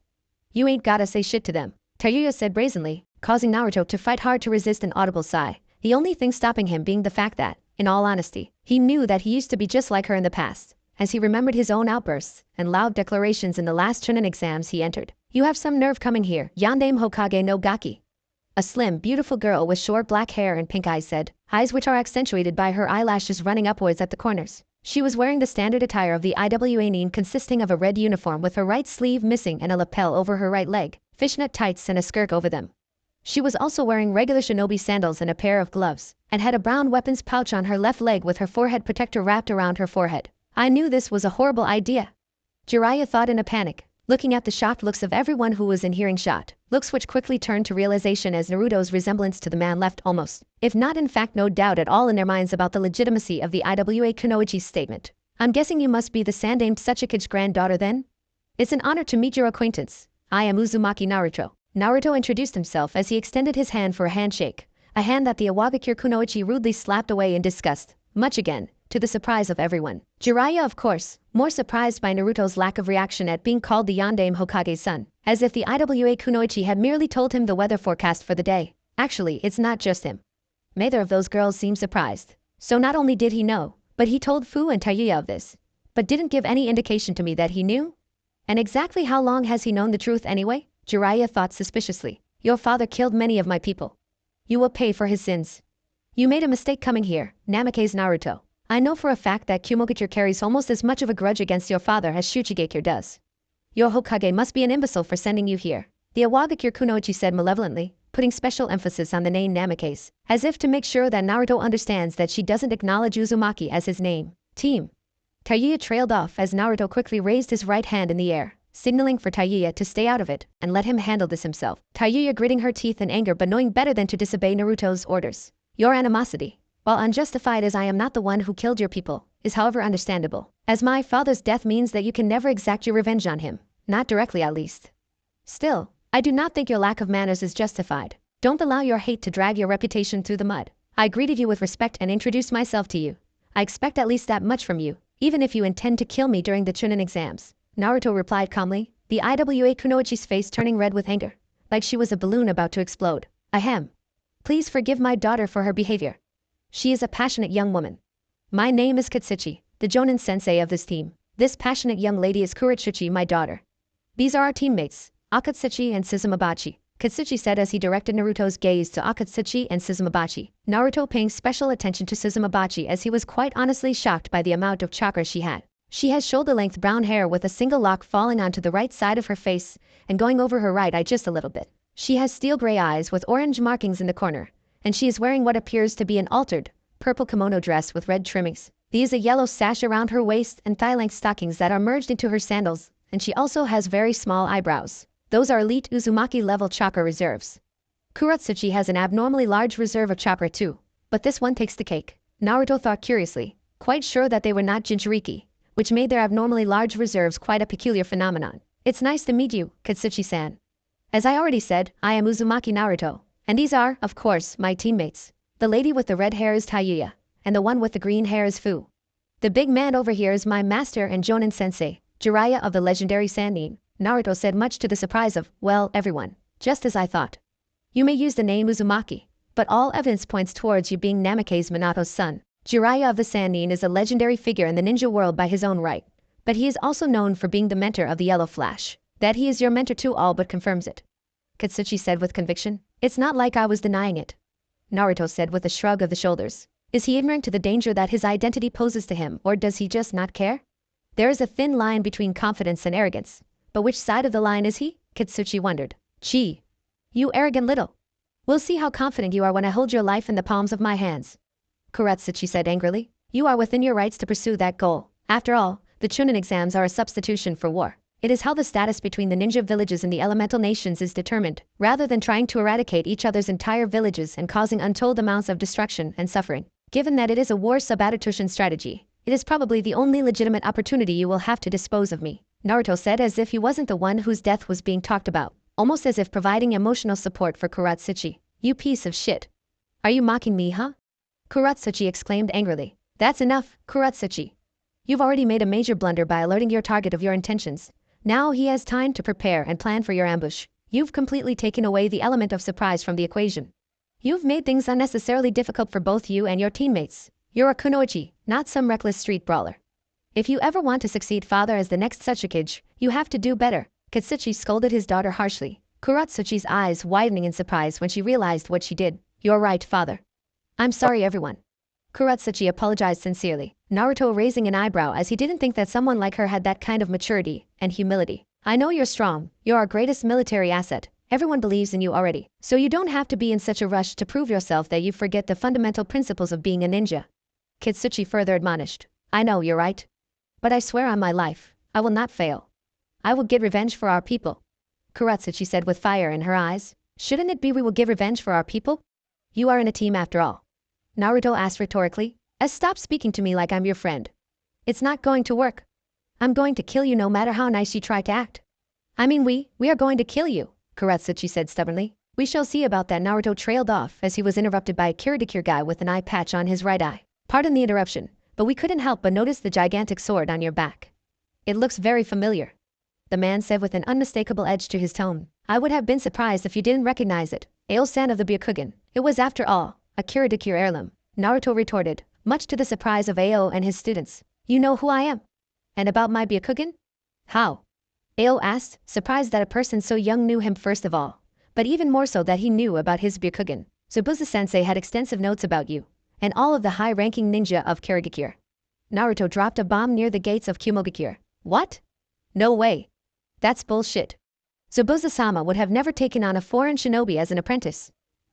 You ain't gotta say shit to them, Taiya said brazenly, causing Naruto to fight hard to resist an audible sigh, the only thing stopping him being the fact that, in all honesty, he knew that he used to be just like her in the past, as he remembered his own outbursts and loud declarations in the last Chunin exams he entered. You have some nerve coming here, Yandame Hokage no Gaki. A slim, beautiful girl with short black hair and pink eyes said, eyes which are accentuated by her eyelashes running upwards at the corners. She was wearing the standard attire of the IWA nin, consisting of a red uniform with her right sleeve missing and a lapel over her right leg, fishnet tights and a skirt over them. She was also wearing regular shinobi sandals and a pair of gloves, and had a brown weapons pouch on her left leg with her forehead protector wrapped around her forehead. I knew this was a horrible idea. Jiraiya thought in a panic, looking at the shocked looks of everyone who was in hearing shot, looks which quickly turned to realization as Naruto's resemblance to the man left almost, if not in fact no doubt at all in their minds about the legitimacy of the IWA Kunoichi's statement. I'm guessing you must be the Sandaime Tsuchikige's granddaughter then? It's an honor to meet your acquaintance. I am Uzumaki Naruto. Naruto introduced himself as he extended his hand for a handshake, a hand that the Iwagakure Kunoichi rudely slapped away in disgust, much again, to the surprise of everyone. Jiraiya, of course, more surprised by Naruto's lack of reaction at being called the Yandame Hokage's son, as if the IWA Kunoichi had merely told him the weather forecast for the day. Actually, it's not just him. Neither of those girls seemed surprised. So not only did he know, but he told Fu and Taiya of this, but didn't give any indication to me that he knew? And exactly how long has he known the truth anyway? Jiraiya thought suspiciously. Your father killed many of my people. You will pay for his sins. You made a mistake coming here, Namake's Naruto. I know for a fact that Kumogakure carries almost as much of a grudge against your father as Shuchigakure does. Your Hokage must be an imbecile for sending you here, the Iwagakure Kunoichi said malevolently, putting special emphasis on the name Namake's, as if to make sure that Naruto understands that she doesn't acknowledge Uzumaki as his name. Team. Taiya trailed off as Naruto quickly raised his right hand in the air, signaling for Taiya to stay out of it and let him handle this himself. Taiya gritting her teeth in anger but knowing better than to disobey Naruto's orders. Your animosity, while unjustified as I am not the one who killed your people, is however understandable, as my father's death means that you can never exact your revenge on him, not directly at least. Still, I do not think your lack of manners is justified. Don't allow your hate to drag your reputation through the mud. I greeted you with respect and introduced myself to you. I expect at least that much from you, even if you intend to kill me during the Chunin exams. Naruto replied calmly, the IWA Kunoichi's face turning red with anger, like she was a balloon about to explode. Ahem. Please forgive my daughter for her behavior. She is a passionate young woman. My name is Katsuchi, the Jonin sensei of this team. This passionate young lady is Kuratsuchi, my daughter. These are our teammates, Akatsuchi and Suzumabachi, Katsuchi said as he directed Naruto's gaze to Akatsuchi and Suzumabachi, Naruto paying special attention to Suzumabachi as he was quite honestly shocked by the amount of chakra she had. She has shoulder-length brown hair with a single lock falling onto the right side of her face and going over her right eye just a little bit. She has steel gray eyes with orange markings in the corner, and she is wearing what appears to be an altered, purple kimono dress with red trimmings. These a yellow sash around her waist and thigh-length stockings that are merged into her sandals, and she also has very small eyebrows. Those are elite Uzumaki-level chakra reserves. Kuratsuchi has an abnormally large reserve of chakra too, but this one takes the cake. Naruto thought curiously, quite sure that they were not Jinchuriki, which made their abnormally large reserves quite a peculiar phenomenon. It's nice to meet you, Katsuchi-san. As I already said, I am Uzumaki Naruto, and these are, of course, my teammates. The lady with the red hair is Taiya, and the one with the green hair is Fu. The big man over here is my master and Jonin sensei, Jiraiya of the legendary Sannin, Naruto said, much to the surprise of, well, everyone. Just as I thought. You may use the name Uzumaki, but all evidence points towards you being Namake's Minato's son. Jiraiya of the Sannin is a legendary figure in the ninja world by his own right, but he is also known for being the mentor of the Yellow Flash. That he is your mentor too all but confirms it. Katsuchi said with conviction. It's not like I was denying it. Naruto said with a shrug of the shoulders. Is he ignorant to the danger that his identity poses to him, or does he just not care? There is a thin line between confidence and arrogance, but which side of the line is he? Katsuchi wondered. Gee. You arrogant little. We'll see how confident you are when I hold your life in the palms of my hands. Kuratsuchi said angrily. You are within your rights to pursue that goal. After all, the Chunin exams are a substitution for war. It is how the status between the ninja villages and the elemental nations is determined, rather than trying to eradicate each other's entire villages and causing untold amounts of destruction and suffering. Given that it is a war substitution strategy, it is probably the only legitimate opportunity you will have to dispose of me, Naruto said as if he wasn't the one whose death was being talked about, almost as if providing emotional support for Kuratsuchi. You piece of shit. Are you mocking me, huh? Kuratsuchi exclaimed angrily. That's enough, Kuratsuchi. You've already made a major blunder by alerting your target of your intentions. Now he has time to prepare and plan for your ambush. You've completely taken away the element of surprise from the equation. You've made things unnecessarily difficult for both you and your teammates. You're a kunoichi, not some reckless street brawler. If you ever want to succeed father as the next Tsuchikage, you have to do better. Katsuchi scolded his daughter harshly, Kuratsuchi's eyes widening in surprise when she realized what she did. You're right, father. I'm sorry, everyone. Kuratsuchi apologized sincerely, Naruto raising an eyebrow as he didn't think that someone like her had that kind of maturity and humility. I know you're strong, you're our greatest military asset. Everyone believes in you already, so you don't have to be in such a rush to prove yourself that you forget the fundamental principles of being a ninja. Katsuchi further admonished. I know, you're right. But I swear on my life, I will not fail. I will get revenge for our people. Kuratsuchi said with fire in her eyes. Shouldn't it be we will give revenge for our people? You are in a team after all. Naruto asked rhetorically. Stop speaking to me like I'm your friend. It's not going to work. I'm going to kill you no matter how nice you try to act. I mean we are going to kill you, Kuratsuchi said stubbornly. We shall see about that. Naruto trailed off as he was interrupted by a Kiridikir guy with an eye patch on his right eye. Pardon the interruption, but we couldn't help but notice the gigantic sword on your back. It looks very familiar. The man said with an unmistakable edge to his tone. I would have been surprised if you didn't recognize it. Ail-san of the Byakugan. It was after all a Kiridikir heirloom, Naruto retorted, much to the surprise of Ao and his students. You know who I am? And about my Byakugan? How? Ao asked, surprised that a person so young knew him first of all, but even more so that he knew about his Byakugan. Zabuza-sensei had extensive notes about you, and all of the high-ranking ninja of Kirigakure. Naruto dropped a bomb near the gates of Kumogakure. What? No way. That's bullshit. Zabuza-sama would have never taken on a foreign shinobi as an apprentice.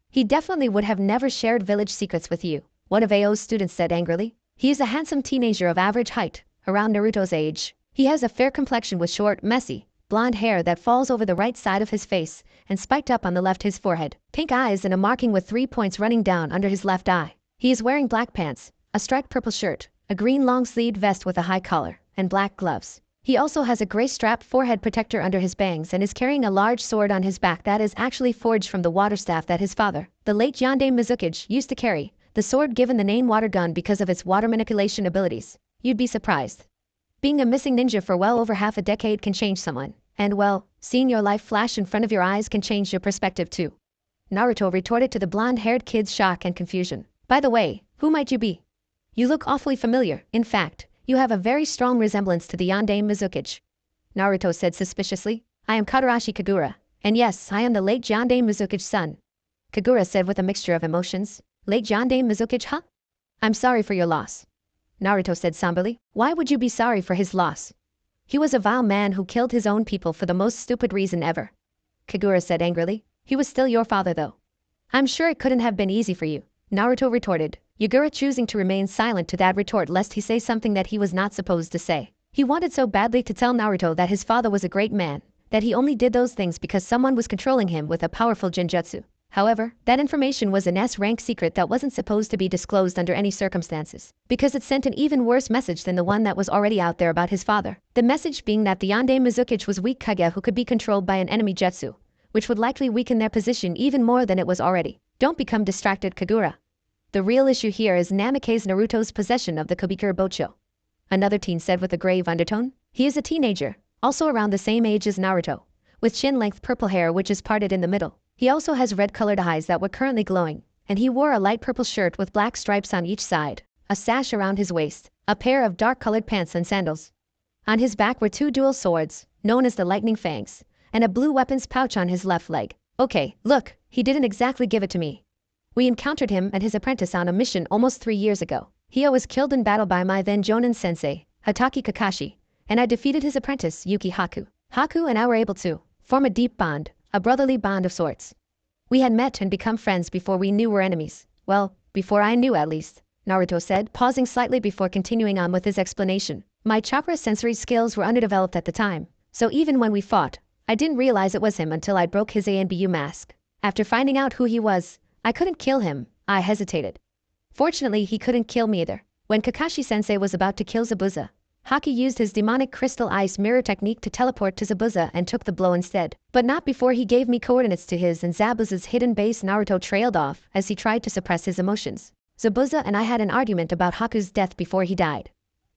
He definitely would have never shared village secrets with you, one of Ao's students said angrily. He is a handsome teenager of average height, around Naruto's age. He has a fair complexion with short, messy, blonde hair that falls over the right side of his face and spiked up on the left his forehead, pink eyes and a marking with 3 points running down under his left eye. He is wearing black pants, a striped purple shirt, a green long-sleeved vest with a high collar, and black gloves. He also has a gray strapped forehead protector under his bangs and is carrying a large sword on his back that is actually forged from the water staff that his father, the late Yonde Mizukage, used to carry, the sword given the name water gun because of its water manipulation abilities. You'd be surprised. Being a missing ninja for well over half a decade can change someone, and well, seeing your life flash in front of your eyes can change your perspective too. Naruto retorted to the blonde-haired kid's shock and confusion. By the way, who might you be? You look awfully familiar. In fact, you have a very strong resemblance to the Yonde Mizukage. Naruto said suspiciously. I am Kadarashi Kagura, and yes, I am the late Yonde Mizukage's son. Kagura said with a mixture of emotions. Late Yonde Mizukage, huh? I'm sorry for your loss. Naruto said somberly. Why would you be sorry for his loss? He was a vile man who killed his own people for the most stupid reason ever. Kagura said angrily. He was still your father though. I'm sure it couldn't have been easy for you, Naruto retorted, Yagura choosing to remain silent to that retort lest he say something that he was not supposed to say. He wanted so badly to tell Naruto that his father was a great man, that he only did those things because someone was controlling him with a powerful genjutsu. However, that information was an S-rank secret that wasn't supposed to be disclosed under any circumstances, because it sent an even worse message than the one that was already out there about his father. The message being that the Yonde Mizukage was weak Kage who could be controlled by an enemy jutsu, which would likely weaken their position even more than it was already. Don't become distracted, Kagura. The real issue here is Namikaze Naruto's possession of the Kubikure Bocho. Another teen said with a grave undertone. He is a teenager, also around the same age as Naruto, with chin-length purple hair which is parted in the middle. He also has red-colored eyes that were currently glowing, and he wore a light purple shirt with black stripes on each side, a sash around his waist, a pair of dark-colored pants and sandals. On his back were 2 dual swords, known as the Lightning Fangs, and a blue weapons pouch on his left leg. Okay, look, he didn't exactly give it to me. We encountered him and his apprentice on a mission almost 3 years ago. Hio was killed in battle by my then Jonin sensei, Hataki Kakashi, and I defeated his apprentice, Yuki Haku. Haku and I were able to form a deep bond, a brotherly bond of sorts. We had met and become friends before we knew we're enemies. Well, before I knew at least, Naruto said, pausing slightly before continuing on with his explanation. My chakra sensory skills were underdeveloped at the time, so even when we fought, I didn't realize it was him until I broke his ANBU mask. After finding out who he was, I couldn't kill him. I hesitated. Fortunately, he couldn't kill me either. When Kakashi-sensei was about to kill Zabuza, Haki used his demonic crystal ice mirror technique to teleport to Zabuza and took the blow instead. But not before he gave me coordinates to his and Zabuza's hidden base. Naruto trailed off as he tried to suppress his emotions. Zabuza and I had an argument about Haku's death before he died.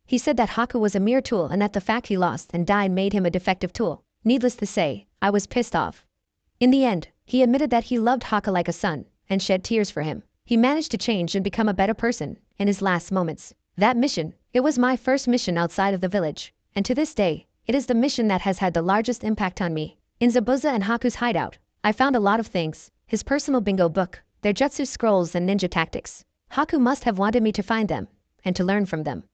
He said that Haku was a mere tool and that the fact he lost and died made him a defective tool. Needless to say, I was pissed off. In the end, he admitted that he loved Haku like a son and shed tears for him. He managed to change and become a better person in his last moments. That mission, it was my first mission outside of the village, and to this day, it is the mission that has had the largest impact on me. In Zabuza and Haku's hideout, I found a lot of things: his personal bingo book, their jutsu scrolls and ninja tactics. Haku must have wanted me to find them, and to learn from them.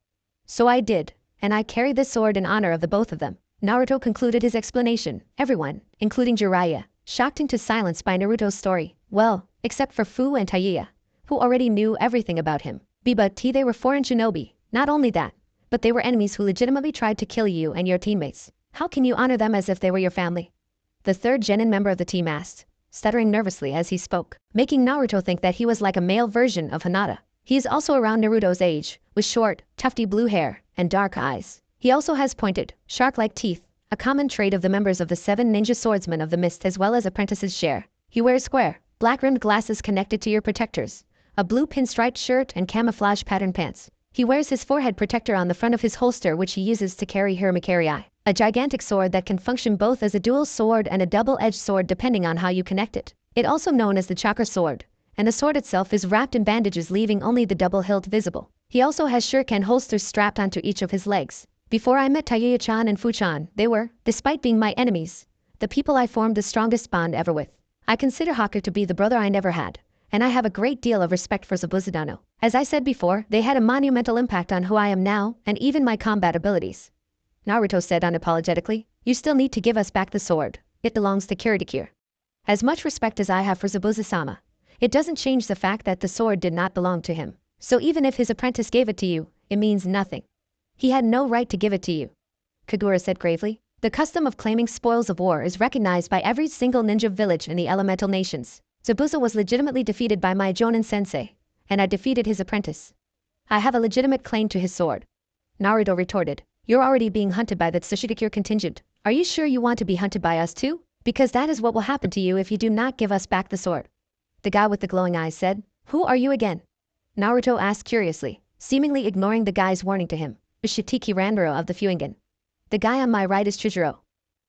So I did, and I carried this sword in honor of the both of them. Naruto concluded his explanation. Everyone, including Jiraiya, shocked into silence by Naruto's story. Well, except for Fu and Taiya, who already knew everything about him. But they were foreign shinobi. Not only that, but they were enemies who legitimately tried to kill you and your teammates. How can you honor them as if they were your family? The third genin member of the team asked, stuttering nervously as he spoke, making Naruto think that he was like a male version of Hinata. He is also around Naruto's age, with short, tufty blue hair and dark eyes. He also has pointed, shark-like teeth, a common trait of the members of the 7 ninja swordsmen of the mist as well as apprentices share. He wears square, black-rimmed glasses connected to ear protectors, a blue pinstriped shirt and camouflage pattern pants. He wears his forehead protector on the front of his holster, which he uses to carry Hiramakirai, a gigantic sword that can function both as a dual sword and a double-edged sword depending on how you connect it. It also known as the chakra sword, and the sword itself is wrapped in bandages leaving only the double hilt visible. He also has shuriken holsters strapped onto each of his legs. Before I met Taiya-chan and Fu-chan, they were, despite being my enemies, the people I formed the strongest bond ever with. I consider Haku to be the brother I never had, and I have a great deal of respect for Zabuza. As I said before, they had a monumental impact on who I am now and even my combat abilities. Naruto said unapologetically, you still need to give us back the sword. It belongs to Kiridakir. As much respect as I have for Zabuza-sama, it doesn't change the fact that the sword did not belong to him. So even if his apprentice gave it to you, it means nothing. He had no right to give it to you. Kagura said gravely. The custom of claiming spoils of war is recognized by every single ninja village in the elemental nations. Zabuza was legitimately defeated by my Jonin sensei, and I defeated his apprentice. I have a legitimate claim to his sword. Naruto retorted. You're already being hunted by the Tsushigakure contingent. Are you sure you want to be hunted by us too? Because that is what will happen to you if you do not give us back the sword. The guy with the glowing eyes said. Who are you again? Naruto asked curiously, seemingly ignoring the guy's warning to him. Shitiki Ranburo of the Fuingen. The guy on my right is Chizuru.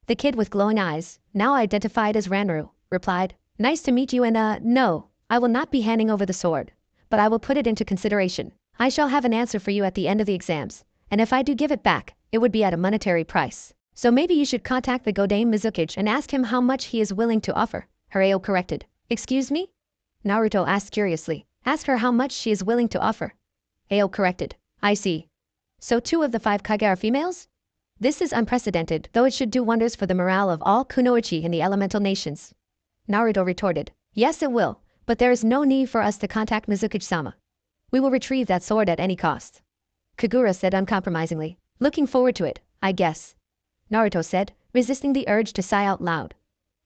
The kid with glowing eyes, now identified as Ranburo, replied. Nice to meet you and no, I will not be handing over the sword, but I will put it into consideration. I shall have an answer for you at the end of the exams, and if I do give it back, it would be at a monetary price. So maybe you should contact the Godame Mizukage and ask him how much he is willing to offer. Hareo corrected. Excuse me? Naruto asked curiously. Ask her how much she is willing to offer. Ao corrected. I see. So 2 of the 5 Kage are females? This is unprecedented, though it should do wonders for the morale of all kunoichi in the elemental nations. Naruto retorted. Yes it will, but there is no need for us to contact Mizukage-sama. We will retrieve that sword at any cost. Kagura said uncompromisingly. Looking forward to it, I guess. Naruto said, resisting the urge to sigh out loud.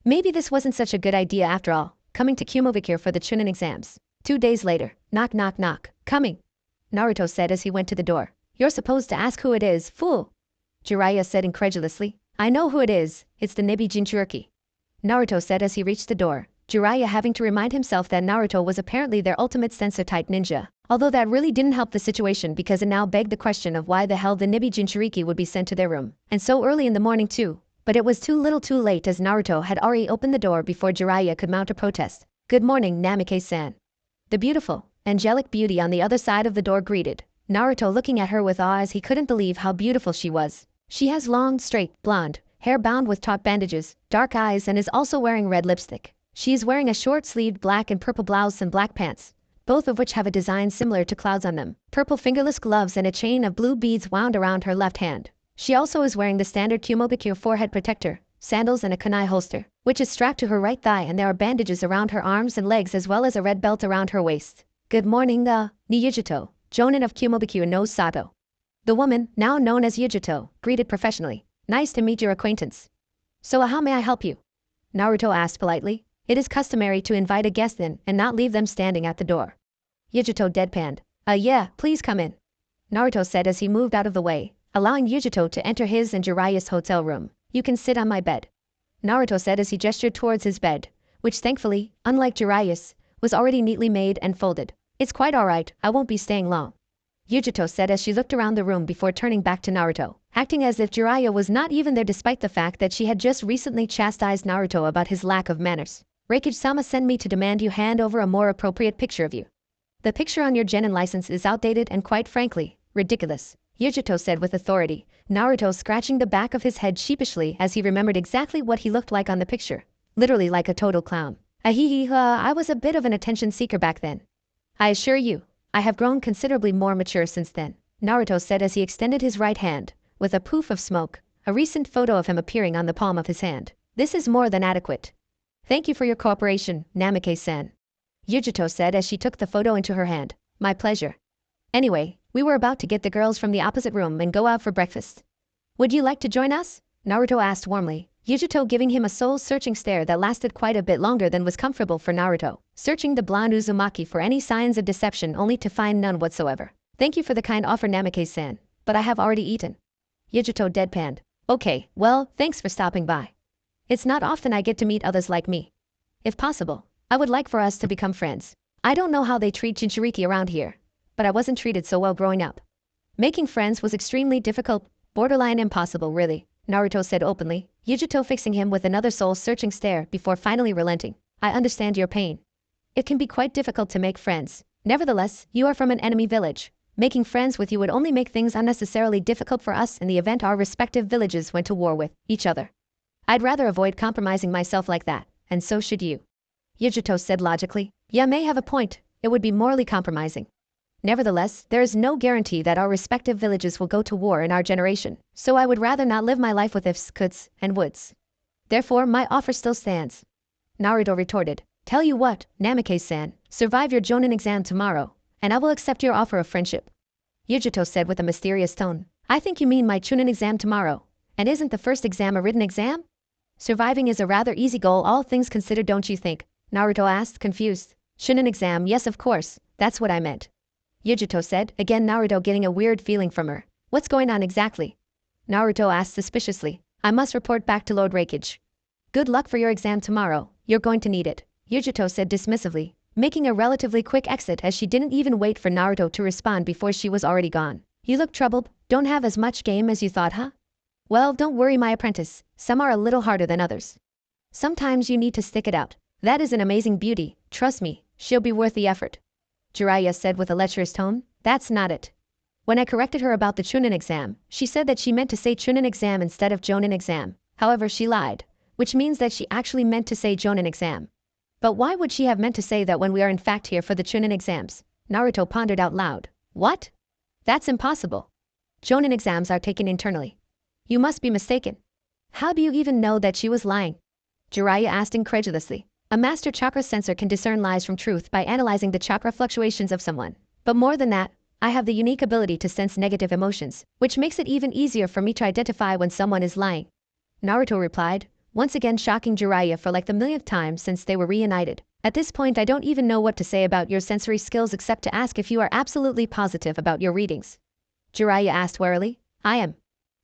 Maybe this wasn't such a good idea after all, coming to Kumovikir for the Chunin exams. 2 days later, knock knock knock. Coming. Naruto said as he went to the door. You're supposed to ask who it is, fool. Jiraiya said incredulously. I know who it is, it's the Nibi Jinchuriki. Naruto said as he reached the door, Jiraiya having to remind himself that Naruto was apparently their ultimate sensor-type ninja. Although that really didn't help the situation because it now begged the question of why the hell the Nibi Jinchuriki would be sent to their room. And so early in the morning too. But it was too little too late as Naruto had already opened the door before Jiraiya could mount a protest. Good morning, Namike-san. The beautiful, angelic beauty on the other side of the door greeted Naruto, looking at her with awe as he couldn't believe how beautiful she was. She has long, straight, blonde hair bound with taut bandages, dark eyes, and is also wearing red lipstick. She is wearing a short-sleeved black and purple blouse and black pants, both of which have a design similar to clouds on them, purple fingerless gloves and a chain of blue beads wound around her left hand. She also is wearing the standard Kumobikir forehead protector, sandals and a kunai holster, which is strapped to her right thigh, and there are bandages around her arms and legs as well as a red belt around her waist. Good morning, ni Yujito, Jonin of Kumobikyu no Sato. The woman, now known as Yujito, greeted professionally. Nice to meet your acquaintance. So how may I help you? Naruto asked politely. It is customary to invite a guest in and not leave them standing at the door. Yujito deadpanned. Yeah, please come in. Naruto said as he moved out of the way, allowing Yujito to enter his and Jiraiya's hotel room. You can sit on my bed. Naruto said as he gestured towards his bed, which thankfully, unlike Jiraiya's, was already neatly made and folded. It's quite alright, I won't be staying long. Yujito said as she looked around the room before turning back to Naruto, acting as if Jiraiya was not even there despite the fact that she had just recently chastised Naruto about his lack of manners. Reikage-sama sent me to demand you hand over a more appropriate picture of you. The picture on your genin license is outdated and quite frankly, ridiculous, Yujito said with authority, Naruto scratching the back of his head sheepishly as he remembered exactly what he looked like on the picture. Literally like a total clown. I was a bit of an attention seeker back then. I assure you, I have grown considerably more mature since then, Naruto said as he extended his right hand, with a poof of smoke, a recent photo of him appearing on the palm of his hand. This is more than adequate. Thank you for your cooperation, Namikaze-san. Yujito said as she took the photo into her hand. My pleasure. Anyway, we were about to get the girls from the opposite room and go out for breakfast. Would you like to join us? Naruto asked warmly, Yujito giving him a soul-searching stare that lasted quite a bit longer than was comfortable for Naruto, searching the blonde Uzumaki for any signs of deception only to find none whatsoever. Thank you for the kind offer, Namikaze-san, but I have already eaten. Yujito deadpanned. Okay, well, thanks for stopping by. It's not often I get to meet others like me. If possible, I would like for us to become friends. I don't know how they treat Jinchuriki around here, but I wasn't treated so well growing up. Making friends was extremely difficult, borderline impossible really, Naruto said openly, Yujito fixing him with another soul-searching stare before finally relenting. I understand your pain. It can be quite difficult to make friends. Nevertheless, you are from an enemy village. Making friends with you would only make things unnecessarily difficult for us in the event our respective villages went to war with each other. I'd rather avoid compromising myself like that, and so should you. Yujito said logically. You may have a point, it would be morally compromising. Nevertheless, there is no guarantee that our respective villages will go to war in our generation, so I would rather not live my life with ifs, coulds, and woulds. Therefore, my offer still stands. Naruto retorted. Tell you what, Namikaze-san, survive your Jonin exam tomorrow, and I will accept your offer of friendship. Yujito said with a mysterious tone. I think you mean my Chunin exam tomorrow, and isn't the first exam a written exam? Surviving is a rather easy goal all things considered, don't you think? Naruto asked, confused. Chunin exam, yes of course, that's what I meant. Yujito said, again Naruto getting a weird feeling from her. What's going on exactly? Naruto asked suspiciously. I must report back to Lord Reikage. Good luck for your exam tomorrow, you're going to need it, Yujito said dismissively, making a relatively quick exit as she didn't even wait for Naruto to respond before she was already gone. You look troubled, don't have as much game as you thought, huh? Well, don't worry my apprentice, some are a little harder than others. Sometimes you need to stick it out. That is an amazing beauty, trust me, she'll be worth the effort. Jiraiya said with a lecherous tone. That's not it. When I corrected her about the Chunin exam, she said that she meant to say Chunin exam instead of Jonin exam. However, she lied, which means that she actually meant to say Jonin exam. But why would she have meant to say that when we are in fact here for the Chunin exams? Naruto pondered out loud. What? That's impossible. Jonin exams are taken internally. You must be mistaken. How do you even know that she was lying? Jiraiya asked incredulously. A master chakra sensor can discern lies from truth by analyzing the chakra fluctuations of someone. But more than that, I have the unique ability to sense negative emotions, which makes it even easier for me to identify when someone is lying. Naruto replied, once again shocking Jiraiya for like the millionth time since they were reunited. At this point I don't even know what to say about your sensory skills except to ask if you are absolutely positive about your readings. Jiraiya asked warily. I am.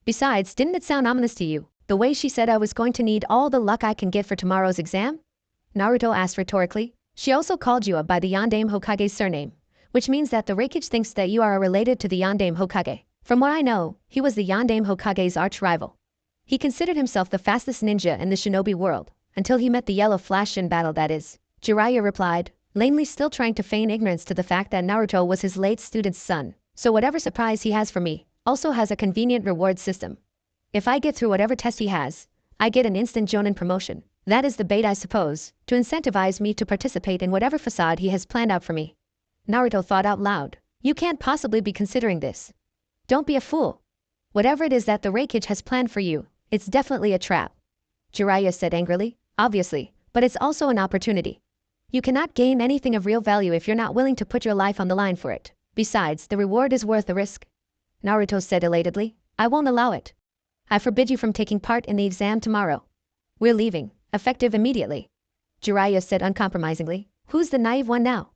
Besides, didn't it sound ominous to you, the way she said I was going to need all the luck I can get for tomorrow's exam? Naruto asked rhetorically. She also called you up by the Yondaime Hokage's surname, which means that the Reikage thinks that you are related to the Yondaime Hokage. From what I know, he was the Yondaime Hokage's arch-rival. He considered himself the fastest ninja in the shinobi world, until he met the Yellow Flash in battle, that is. Jiraiya replied, lamely still trying to feign ignorance to the fact that Naruto was his late student's son, so whatever surprise he has for me, also has a convenient reward system. If I get through whatever test he has, I get an instant Jonin promotion. That is the bait, I suppose, to incentivize me to participate in whatever facade he has planned out for me. Naruto thought out loud. You can't possibly be considering this. Don't be a fool. Whatever it is that the Reikage has planned for you, it's definitely a trap. Jiraiya said angrily. Obviously, but it's also an opportunity. You cannot gain anything of real value if you're not willing to put your life on the line for it. Besides, the reward is worth the risk. Naruto said elatedly. I won't allow it. I forbid you from taking part in the exam tomorrow. We're leaving, effective immediately. Jiraiya said uncompromisingly. Who's the naive one now?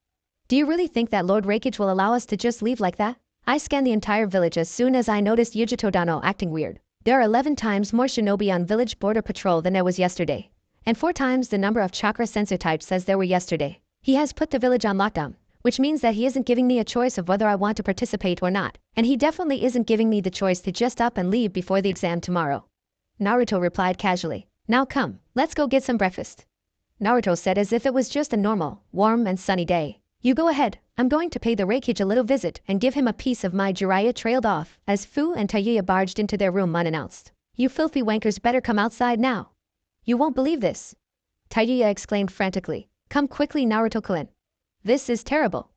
Do you really think that Lord Raikage will allow us to just leave like that? I scanned the entire village as soon as I noticed Yujito Dano acting weird. There are 11 times more shinobi on village border patrol than there was yesterday, and 4 times the number of chakra sensor types as there were yesterday. He has put the village on lockdown, which means that he isn't giving me a choice of whether I want to participate or not, and he definitely isn't giving me the choice to just up and leave before the exam tomorrow. Naruto replied casually. Now come, let's go get some breakfast. Naruto said as if it was just a normal, warm and sunny day. You go ahead, I'm going to pay the Raikage a little visit and give him a piece of my. Jiraiya trailed off as Fu and Tayuya barged into their room unannounced. You filthy wankers better come outside now. You won't believe this. Tayuya exclaimed frantically. Come quickly, Naruto-kun. This is terrible.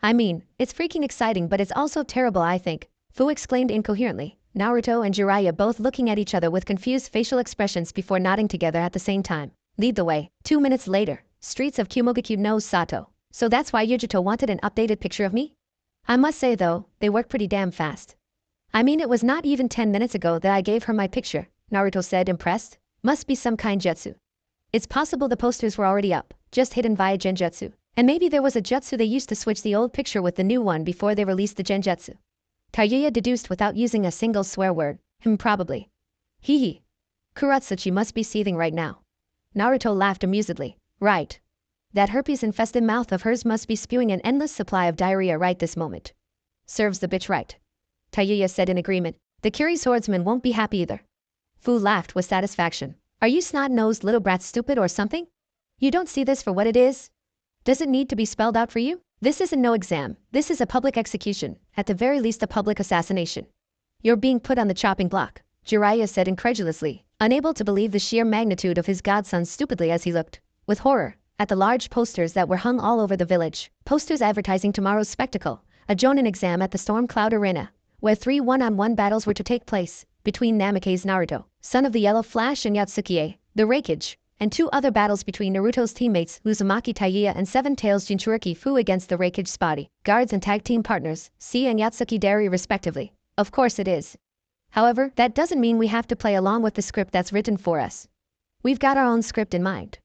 I mean, it's freaking exciting, but it's also terrible, I think. Fu exclaimed incoherently. Naruto and Jiraiya both looking at each other with confused facial expressions before nodding together at the same time. Lead the way. 2 minutes later, streets of Kumogakure no Sato. So that's why Yujito wanted an updated picture of me? I must say though, they work pretty damn fast. I mean, it was not even 10 minutes ago that I gave her my picture, Naruto said impressed. Must be some kind jutsu. It's possible the posters were already up, just hidden via genjutsu. And maybe there was a jutsu they used to switch the old picture with the new one before they released the genjutsu. Tayuya deduced without using a single swear word. Probably. Hee hee. Kuratsuchi must be seething right now. Naruto laughed amusedly. Right. That herpes-infested mouth of hers must be spewing an endless supply of diarrhea right this moment. Serves the bitch right. Tayuya said in agreement. The Kiri swordsman won't be happy either. Fu laughed with satisfaction. Are you snot-nosed little brats stupid or something? You don't see this for what it is? Does it need to be spelled out for you? This isn't no exam, this is a public execution, at the very least a public assassination. You're being put on the chopping block, Jiraiya said incredulously, unable to believe the sheer magnitude of his godson stupidly as he looked, with horror, at the large posters that were hung all over the village, posters advertising tomorrow's spectacle, a Jonin exam at the Storm Cloud Arena, where 3 one-on-one battles were to take place, between Namake's Naruto, son of the Yellow Flash and Yatsukie, the Raikage, and 2 other battles between Naruto's teammates Uzumaki Tayuya and Seven Tails Jinchuriki Fu against the Raikage's body, guards and tag team partners, C and Yatsuki Dari respectively. Of course it is. However, that doesn't mean we have to play along with the script that's written for us. We've got our own script in mind.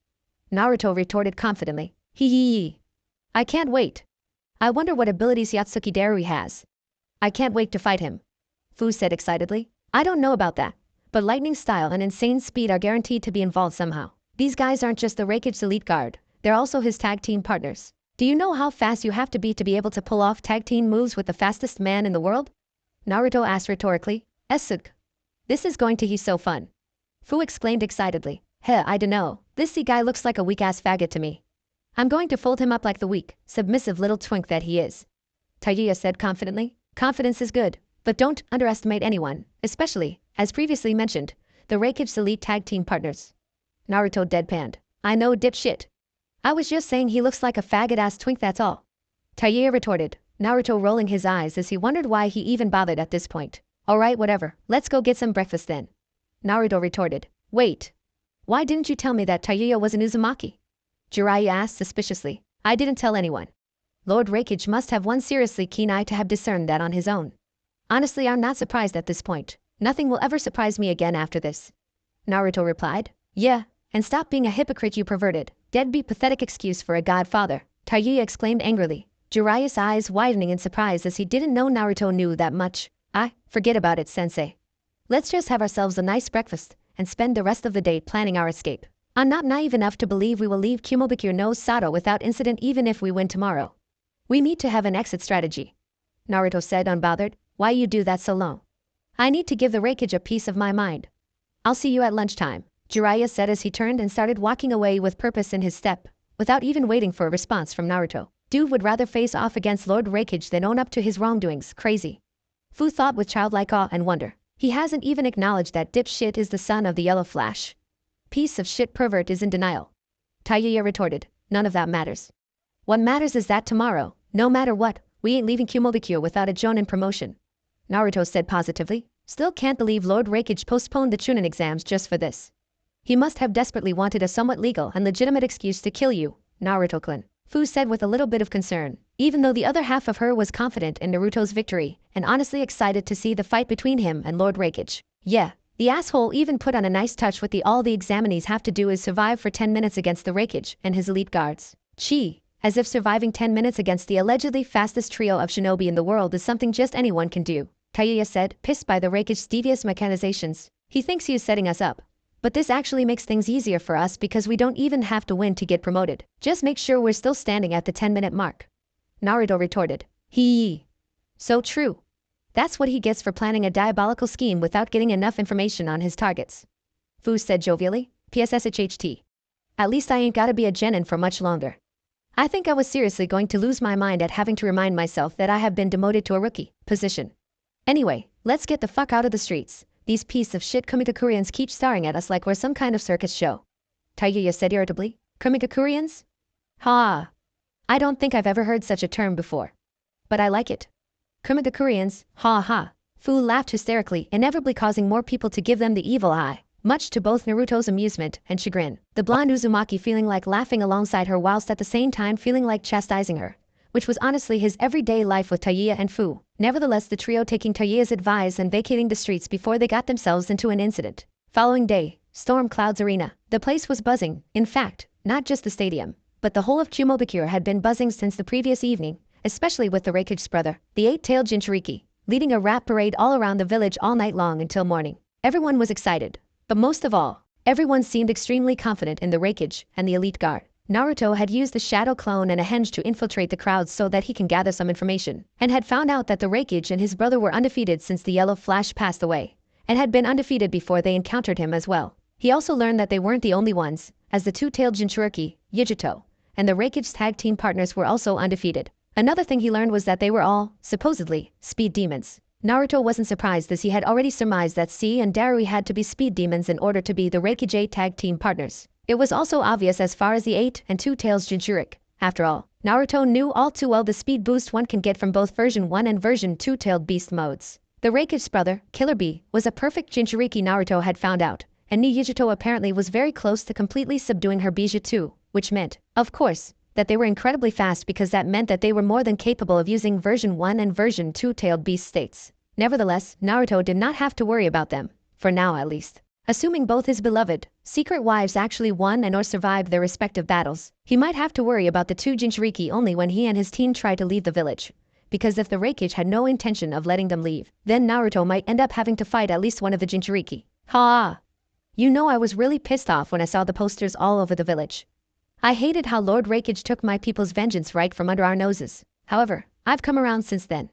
Naruto retorted confidently. Hee hee hee. I can't wait. I wonder what abilities Yatsuki Dari has. I can't wait to fight him. Fu said excitedly. I don't know about that, but lightning style and insane speed are guaranteed to be involved somehow. These guys aren't just the Raikage's elite guard, they're also his tag team partners. Do you know how fast you have to be able to pull off tag team moves with the fastest man in the world? Naruto asked rhetorically. Esuk. This is going to be so fun. Fu exclaimed excitedly. Heh, I dunno, this guy looks like a weak-ass faggot to me. I'm going to fold him up like the weak, submissive little twink that he is. Tayuya said confidently. Confidence is good, but don't underestimate anyone, especially, as previously mentioned, the Raikage's elite tag team partners. Naruto deadpanned. I know, dipshit. I was just saying he looks like a faggot-ass twink, that's all. Tayuya retorted, Naruto rolling his eyes as he wondered why he even bothered at this point. Alright, whatever, let's go get some breakfast then. Naruto retorted. Wait. Why didn't you tell me that Tayuya was an Uzumaki? Jiraiya asked suspiciously. I didn't tell anyone. Lord Raikage must have one seriously keen eye to have discerned that on his own. Honestly, I'm not surprised at this point. Nothing will ever surprise me again after this. Naruto replied. Yeah, and stop being a hypocrite, you perverted, deadbeat pathetic excuse for a godfather. Tayuya exclaimed angrily, Jiraiya's eyes widening in surprise as he didn't know Naruto knew that much. Forget about it, sensei. Let's just have ourselves a nice breakfast and spend the rest of the day planning our escape. I'm not naive enough to believe we will leave Kumogakure no Sato without incident even if we win tomorrow. We need to have an exit strategy. Naruto said unbothered. Why you do that so long? I need to give the Raikage a piece of my mind. I'll see you at lunchtime, Jiraiya said as he turned and started walking away with purpose in his step, without even waiting for a response from Naruto. Dude would rather face off against Lord Raikage than own up to his wrongdoings, crazy. Fu thought with childlike awe and wonder. He hasn't even acknowledged that dipshit is the son of the Yellow Flash. Piece of shit pervert is in denial. Tayuya retorted, none of that matters. What matters is that tomorrow, no matter what, we ain't leaving Kumogakure without a Jonin promotion. Naruto said positively. Still can't believe Lord Raikage postponed the Chunin exams just for this. He must have desperately wanted a somewhat legal and legitimate excuse to kill you, Naruto-kun, Fu said with a little bit of concern, even though the other half of her was confident in Naruto's victory and honestly excited to see the fight between him and Lord Raikage. Yeah, the asshole even put on a nice touch with all the examinees have to do is survive for 10 minutes against the Raikage and his elite guards. Chi, as if surviving 10 minutes against the allegedly fastest trio of shinobi in the world is something just anyone can do, Jiraiya said, pissed by the Raikage's devious mechanizations. He thinks he is setting us up. But this actually makes things easier for us because we don't even have to win to get promoted. Just make sure we're still standing at the 10-minute mark. Naruto retorted. Hee. So true. That's what he gets for planning a diabolical scheme without getting enough information on his targets. Fu said jovially. PSSHHT. At least I ain't gotta be a genin for much longer. I think I was seriously going to lose my mind at having to remind myself that I have been demoted to a rookie position. Anyway, let's get the fuck out of the streets. These piece of shit Kumigakurians keep staring at us like we're some kind of circus show. Jiraiya said irritably. Kumigakurians? Ha. I don't think I've ever heard such a term before. But I like it. Kumigakurians, ha ha. Fu laughed hysterically, inevitably causing more people to give them the evil eye, much to both Naruto's amusement and chagrin. The blonde Uzumaki feeling like laughing alongside her whilst at the same time feeling like chastising her, which was honestly his everyday life with Jiraiya and Fu. Nevertheless, the trio taking Jiraiya's advice and vacating the streets before they got themselves into an incident. Following day, Storm Cloud's arena. The place was buzzing. In fact, not just the stadium, but the whole of Chumobukuro had been buzzing since the previous evening, especially with the Raikage's brother, the eight-tailed Jinchuriki, leading a rap parade all around the village all night long until morning. Everyone was excited, but most of all, everyone seemed extremely confident in the Raikage and the elite guard. Naruto had used the shadow clone and a henge to infiltrate the crowds so that he can gather some information, and had found out that the Raikage and his brother were undefeated since the yellow flash passed away, and had been undefeated before they encountered him as well. He also learned that they weren't the only ones, as the two-tailed Jinchuriki, Yijito, and the Raikage's tag team partners were also undefeated. Another thing he learned was that they were all, supposedly, speed demons. Naruto wasn't surprised as he had already surmised that C and Darui had to be speed demons in order to be the Raikage tag team partners. It was also obvious as far as the 8 and 2 tails Jinchuriki. After all, Naruto knew all too well the speed boost one can get from both version 1 and version 2 tailed beast modes. The Raikage's brother, Killer Bee, was a perfect Jinchuriki Naruto had found out, and Nijito apparently was very close to completely subduing her Bija too, which meant, of course, that they were incredibly fast because that meant that they were more than capable of using version 1 and version 2 tailed beast states. Nevertheless, Naruto did not have to worry about them, for now at least. Assuming both his beloved, secret wives actually won and or survived their respective battles, he might have to worry about the two Jinchuriki only when he and his team tried to leave the village. Because if the Raikage had no intention of letting them leave, then Naruto might end up having to fight at least one of the Jinchuriki. Ha! You know, I was really pissed off when I saw the posters all over the village. I hated how Lord Raikage took my people's vengeance right from under our noses. However, I've come around since then.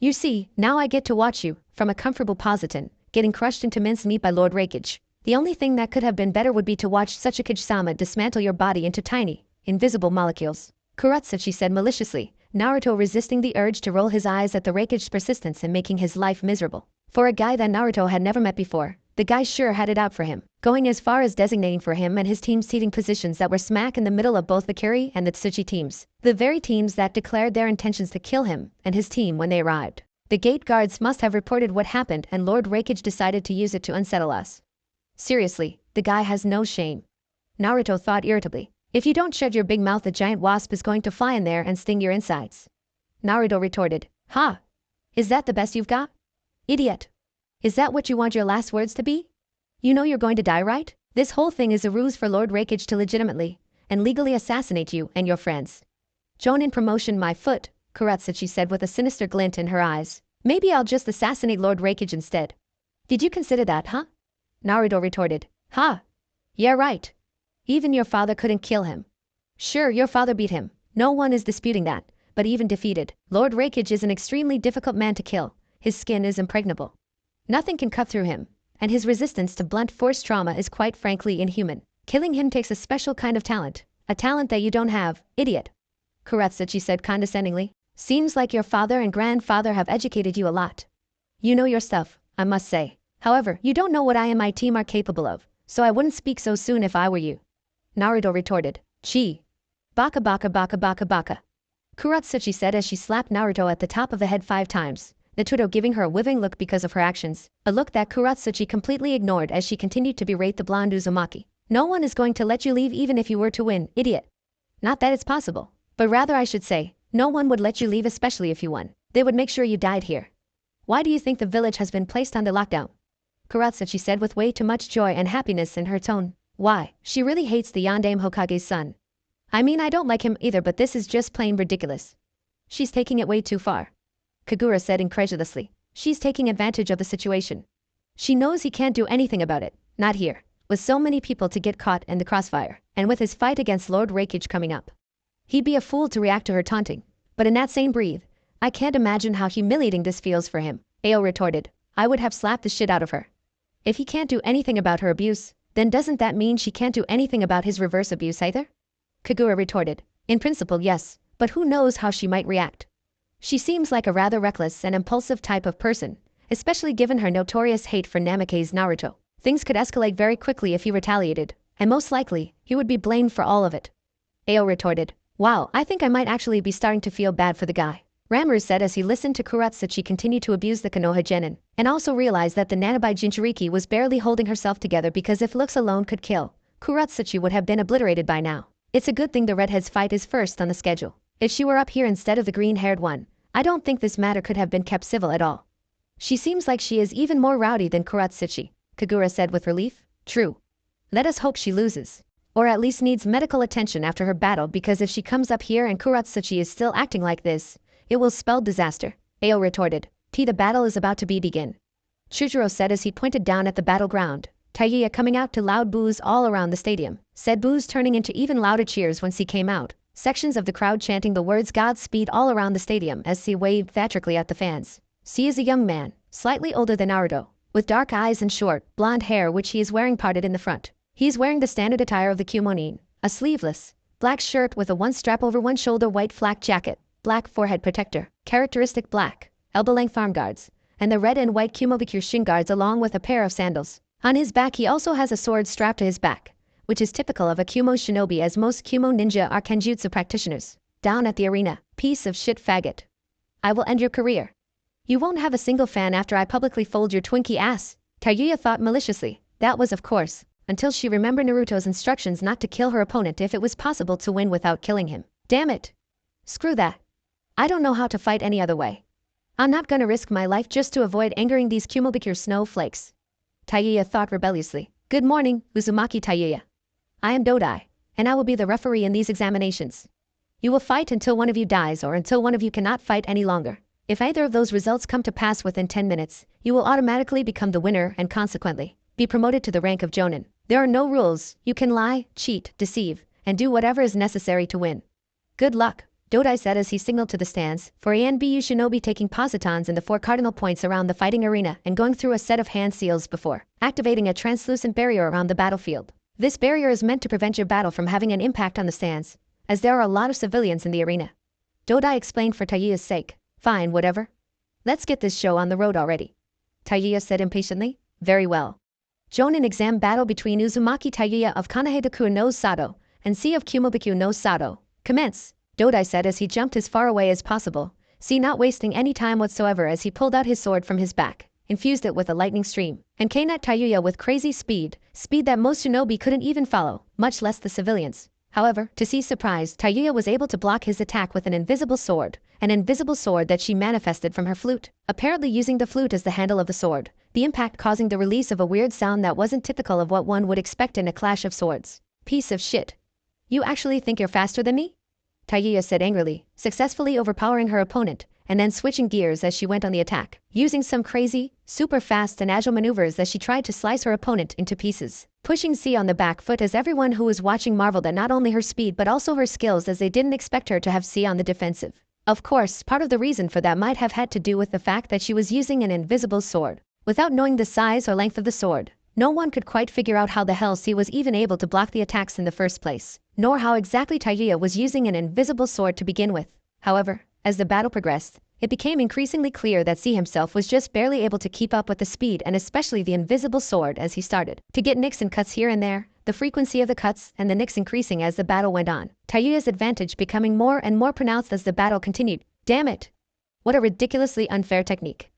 You see, now I get to watch you, from a comfortable position, getting crushed into mincemeat by Lord Raikage. The only thing that could have been better would be to watch Sachikage-sama dismantle your body into tiny, invisible molecules. Kuratsuchi said maliciously, Naruto resisting the urge to roll his eyes at the Raikage's persistence in making his life miserable. For a guy that Naruto had never met before, the guy sure had it out for him, going as far as designating for him and his team seating positions that were smack in the middle of both the Kiri and the Tsuchi teams, the very teams that declared their intentions to kill him and his team when they arrived. The gate guards must have reported what happened and Lord Raikage decided to use it to unsettle us. Seriously, the guy has no shame. Naruto thought irritably. If you don't shut your big mouth, a giant wasp is going to fly in there and sting your insides. Naruto retorted. Ha! Is that the best you've got? Idiot. Is that what you want your last words to be? You know you're going to die, right? This whole thing is a ruse for Lord Raikage to legitimately and legally assassinate you and your friends. Jonin promotion my foot, Kuratsuchi said with a sinister glint in her eyes. Maybe I'll just assassinate Lord Raikage instead. Did you consider that, huh? Naruto retorted. Ha! Yeah, right. Even your father couldn't kill him. Sure, your father beat him. No one is disputing that. But even defeated, Lord Raikage is an extremely difficult man to kill. His skin is impregnable. Nothing can cut through him, and his resistance to blunt force trauma is quite frankly inhuman. Killing him takes a special kind of talent, a talent that you don't have, idiot. Kuratsuchi said condescendingly. Seems like your father and grandfather have educated you a lot. You know your stuff, I must say. However, you don't know what I and my team are capable of, so I wouldn't speak so soon if I were you. Naruto retorted. Chi. Baka baka baka baka baka. Kuratsuchi said as she slapped Naruto at the top of the head 5 times, Naruto giving her a withering look because of her actions, a look that Kuratsuchi completely ignored as she continued to berate the blonde Uzumaki. No one is going to let you leave even if you were to win, idiot. Not that it's possible, but rather I should say, no one would let you leave especially if you won. They would make sure you died here. Why do you think the village has been placed under lockdown? Kuratsuchi said with way too much joy and happiness in her tone. Why, she really hates the Yondaime Hokage's son. I mean, I don't like him either, but this is just plain ridiculous. She's taking it way too far. Kagura said incredulously. She's taking advantage of the situation. She knows he can't do anything about it, not here, with so many people to get caught in the crossfire, and with his fight against Lord Raikage coming up. He'd be a fool to react to her taunting, but in that same breath, I can't imagine how humiliating this feels for him, Ao retorted. I would have slapped the shit out of her. If he can't do anything about her abuse, then doesn't that mean she can't do anything about his reverse abuse either? Kagura retorted. In principle, yes, but who knows how she might react. She seems like a rather reckless and impulsive type of person, especially given her notorious hate for Namake's Naruto. Things could escalate very quickly if he retaliated, and most likely, he would be blamed for all of it. Ao retorted. Wow, I think I might actually be starting to feel bad for the guy. Ramuru said as he listened to Kuratsuchi continue to abuse the Konoha genin, and also realized that the Nanabai Jinchuriki was barely holding herself together because if looks alone could kill, Kuratsuchi would have been obliterated by now. It's a good thing the redhead's fight is first on the schedule. If she were up here instead of the green-haired one, I don't think this matter could have been kept civil at all. She seems like she is even more rowdy than Kuratsuchi, Kagura said with relief. True. Let us hope she loses. Or at least needs medical attention after her battle, because if she comes up here and Kuratsuchi is still acting like this, it will spell disaster, Ao retorted. The battle is about to begin. Chujiro said as he pointed down at the battleground, Taiya coming out to loud boos all around the stadium, said boos turning into even louder cheers once he came out, sections of the crowd chanting the words Godspeed all around the stadium as he waved theatrically at the fans. C is a young man, slightly older than Naruto, with dark eyes and short, blonde hair which he is wearing parted in the front. He's wearing the standard attire of the kimonin, a sleeveless, black shirt with a one strap over one shoulder white flak jacket, black forehead protector, characteristic black, elbow-length arm guards, and the red and white Kumobikyu shin guards along with a pair of sandals. On his back he also has a sword strapped to his back, which is typical of a Kumo shinobi as most Kumo ninja are kenjutsu practitioners. Down at the arena, piece of shit faggot. I will end your career. You won't have a single fan after I publicly fold your Twinkie ass, Kaguya thought maliciously. That was of course, until she remembered Naruto's instructions not to kill her opponent if it was possible to win without killing him. Damn it. Screw that. I don't know how to fight any other way. I'm not gonna risk my life just to avoid angering these Kumobikyu snowflakes. Taiya thought rebelliously. Good morning, Uzumaki Taiya. I am Dodai, and I will be the referee in these examinations. You will fight until one of you dies or until one of you cannot fight any longer. If either of those results come to pass within 10 minutes, you will automatically become the winner and consequently be promoted to the rank of Jonin. There are no rules. You can lie, cheat, deceive, and do whatever is necessary to win. Good luck, Dodai said as he signaled to the stands for ANBU shinobi taking positons in the 4 cardinal points around the fighting arena and going through a set of hand seals before activating a translucent barrier around the battlefield. This barrier is meant to prevent your battle from having an impact on the stands, as there are a lot of civilians in the arena. Dodai explained for Taiya's sake. Fine, whatever. Let's get this show on the road already. Taiya said impatiently. Very well. Jonin exam battle between Uzumaki Taiya of Kanahedaku no Sato and C of Kumobikyu no Sato. Commence, Dodai said as he jumped as far away as possible, C not wasting any time whatsoever as he pulled out his sword from his back, infused it with a lightning stream, and came at Taiya with crazy speed that most shinobi couldn't even follow, much less the civilians. However, to C's surprise, Taiya was able to block his attack with an invisible sword that she manifested from her flute, apparently using the flute as the handle of the sword, the impact causing the release of a weird sound that wasn't typical of what one would expect in a clash of swords. Piece of shit. You actually think you're faster than me? Taiya said angrily, successfully overpowering her opponent, and then switching gears as she went on the attack, using some crazy, super fast and agile maneuvers as she tried to slice her opponent into pieces, pushing C on the back foot as everyone who was watching marveled at not only her speed but also her skills as they didn't expect her to have C on the defensive. Of course, part of the reason for that might have had to do with the fact that she was using an invisible sword. Without knowing the size or length of the sword, no one could quite figure out how the hell C was even able to block the attacks in the first place, nor how exactly Taiya was using an invisible sword to begin with. However, as the battle progressed, it became increasingly clear that C himself was just barely able to keep up with the speed and especially the invisible sword as he started to get nicks and cuts here and there, the frequency of the cuts and the nicks increasing as the battle went on, Taiya's advantage becoming more and more pronounced as the battle continued. Damn it! What a ridiculously unfair technique.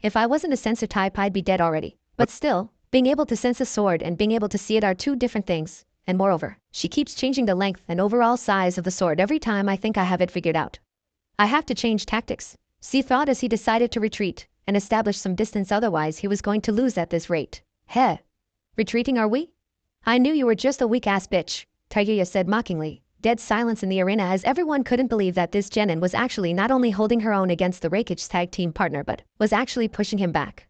If I wasn't a sensor type, I'd be dead already. But still, being able to sense a sword and being able to see it are two different things. And moreover, she keeps changing the length and overall size of the sword every time I think I have it figured out. I have to change tactics, C thought as he decided to retreat and establish some distance, otherwise he was going to lose at this rate. Heh. Retreating are we? I knew you were just a weak-ass bitch, Taguya said mockingly. Dead silence in the arena as everyone couldn't believe that this genin was actually not only holding her own against the Rakich's tag team partner but was actually pushing him back.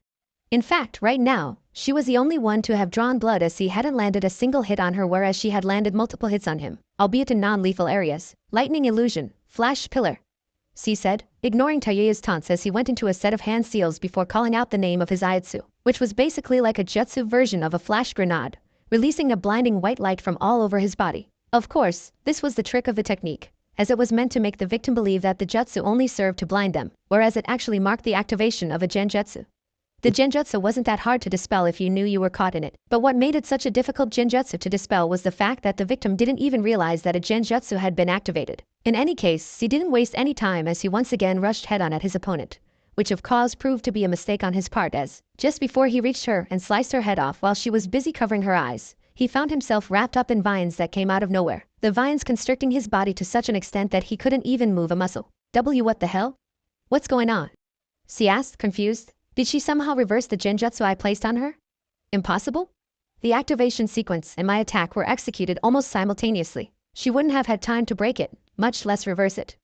In fact, right now, she was the only one to have drawn blood as he hadn't landed a single hit on her, whereas she had landed multiple hits on him, albeit in non-lethal areas. Lightning illusion, flash pillar, C said, ignoring Taguya's taunts as he went into a set of hand seals before calling out the name of his Aiatsu, which was basically like a jutsu version of a flash grenade, releasing a blinding white light from all over his body. Of course, this was the trick of the technique, as it was meant to make the victim believe that the jutsu only served to blind them, whereas it actually marked the activation of a genjutsu. The genjutsu wasn't that hard to dispel if you knew you were caught in it, but what made it such a difficult genjutsu to dispel was the fact that the victim didn't even realize that a genjutsu had been activated. In any case, he didn't waste any time as he once again rushed head-on at his opponent, which of course proved to be a mistake on his part as, just before he reached her and sliced her head off while she was busy covering her eyes, he found himself wrapped up in vines that came out of nowhere, the vines constricting his body to such an extent that he couldn't even move a muscle. What the hell? What's going on? She asked, confused. Did she somehow reverse the genjutsu I placed on her? Impossible? The activation sequence and my attack were executed almost simultaneously. She wouldn't have had time to break it, much less reverse it.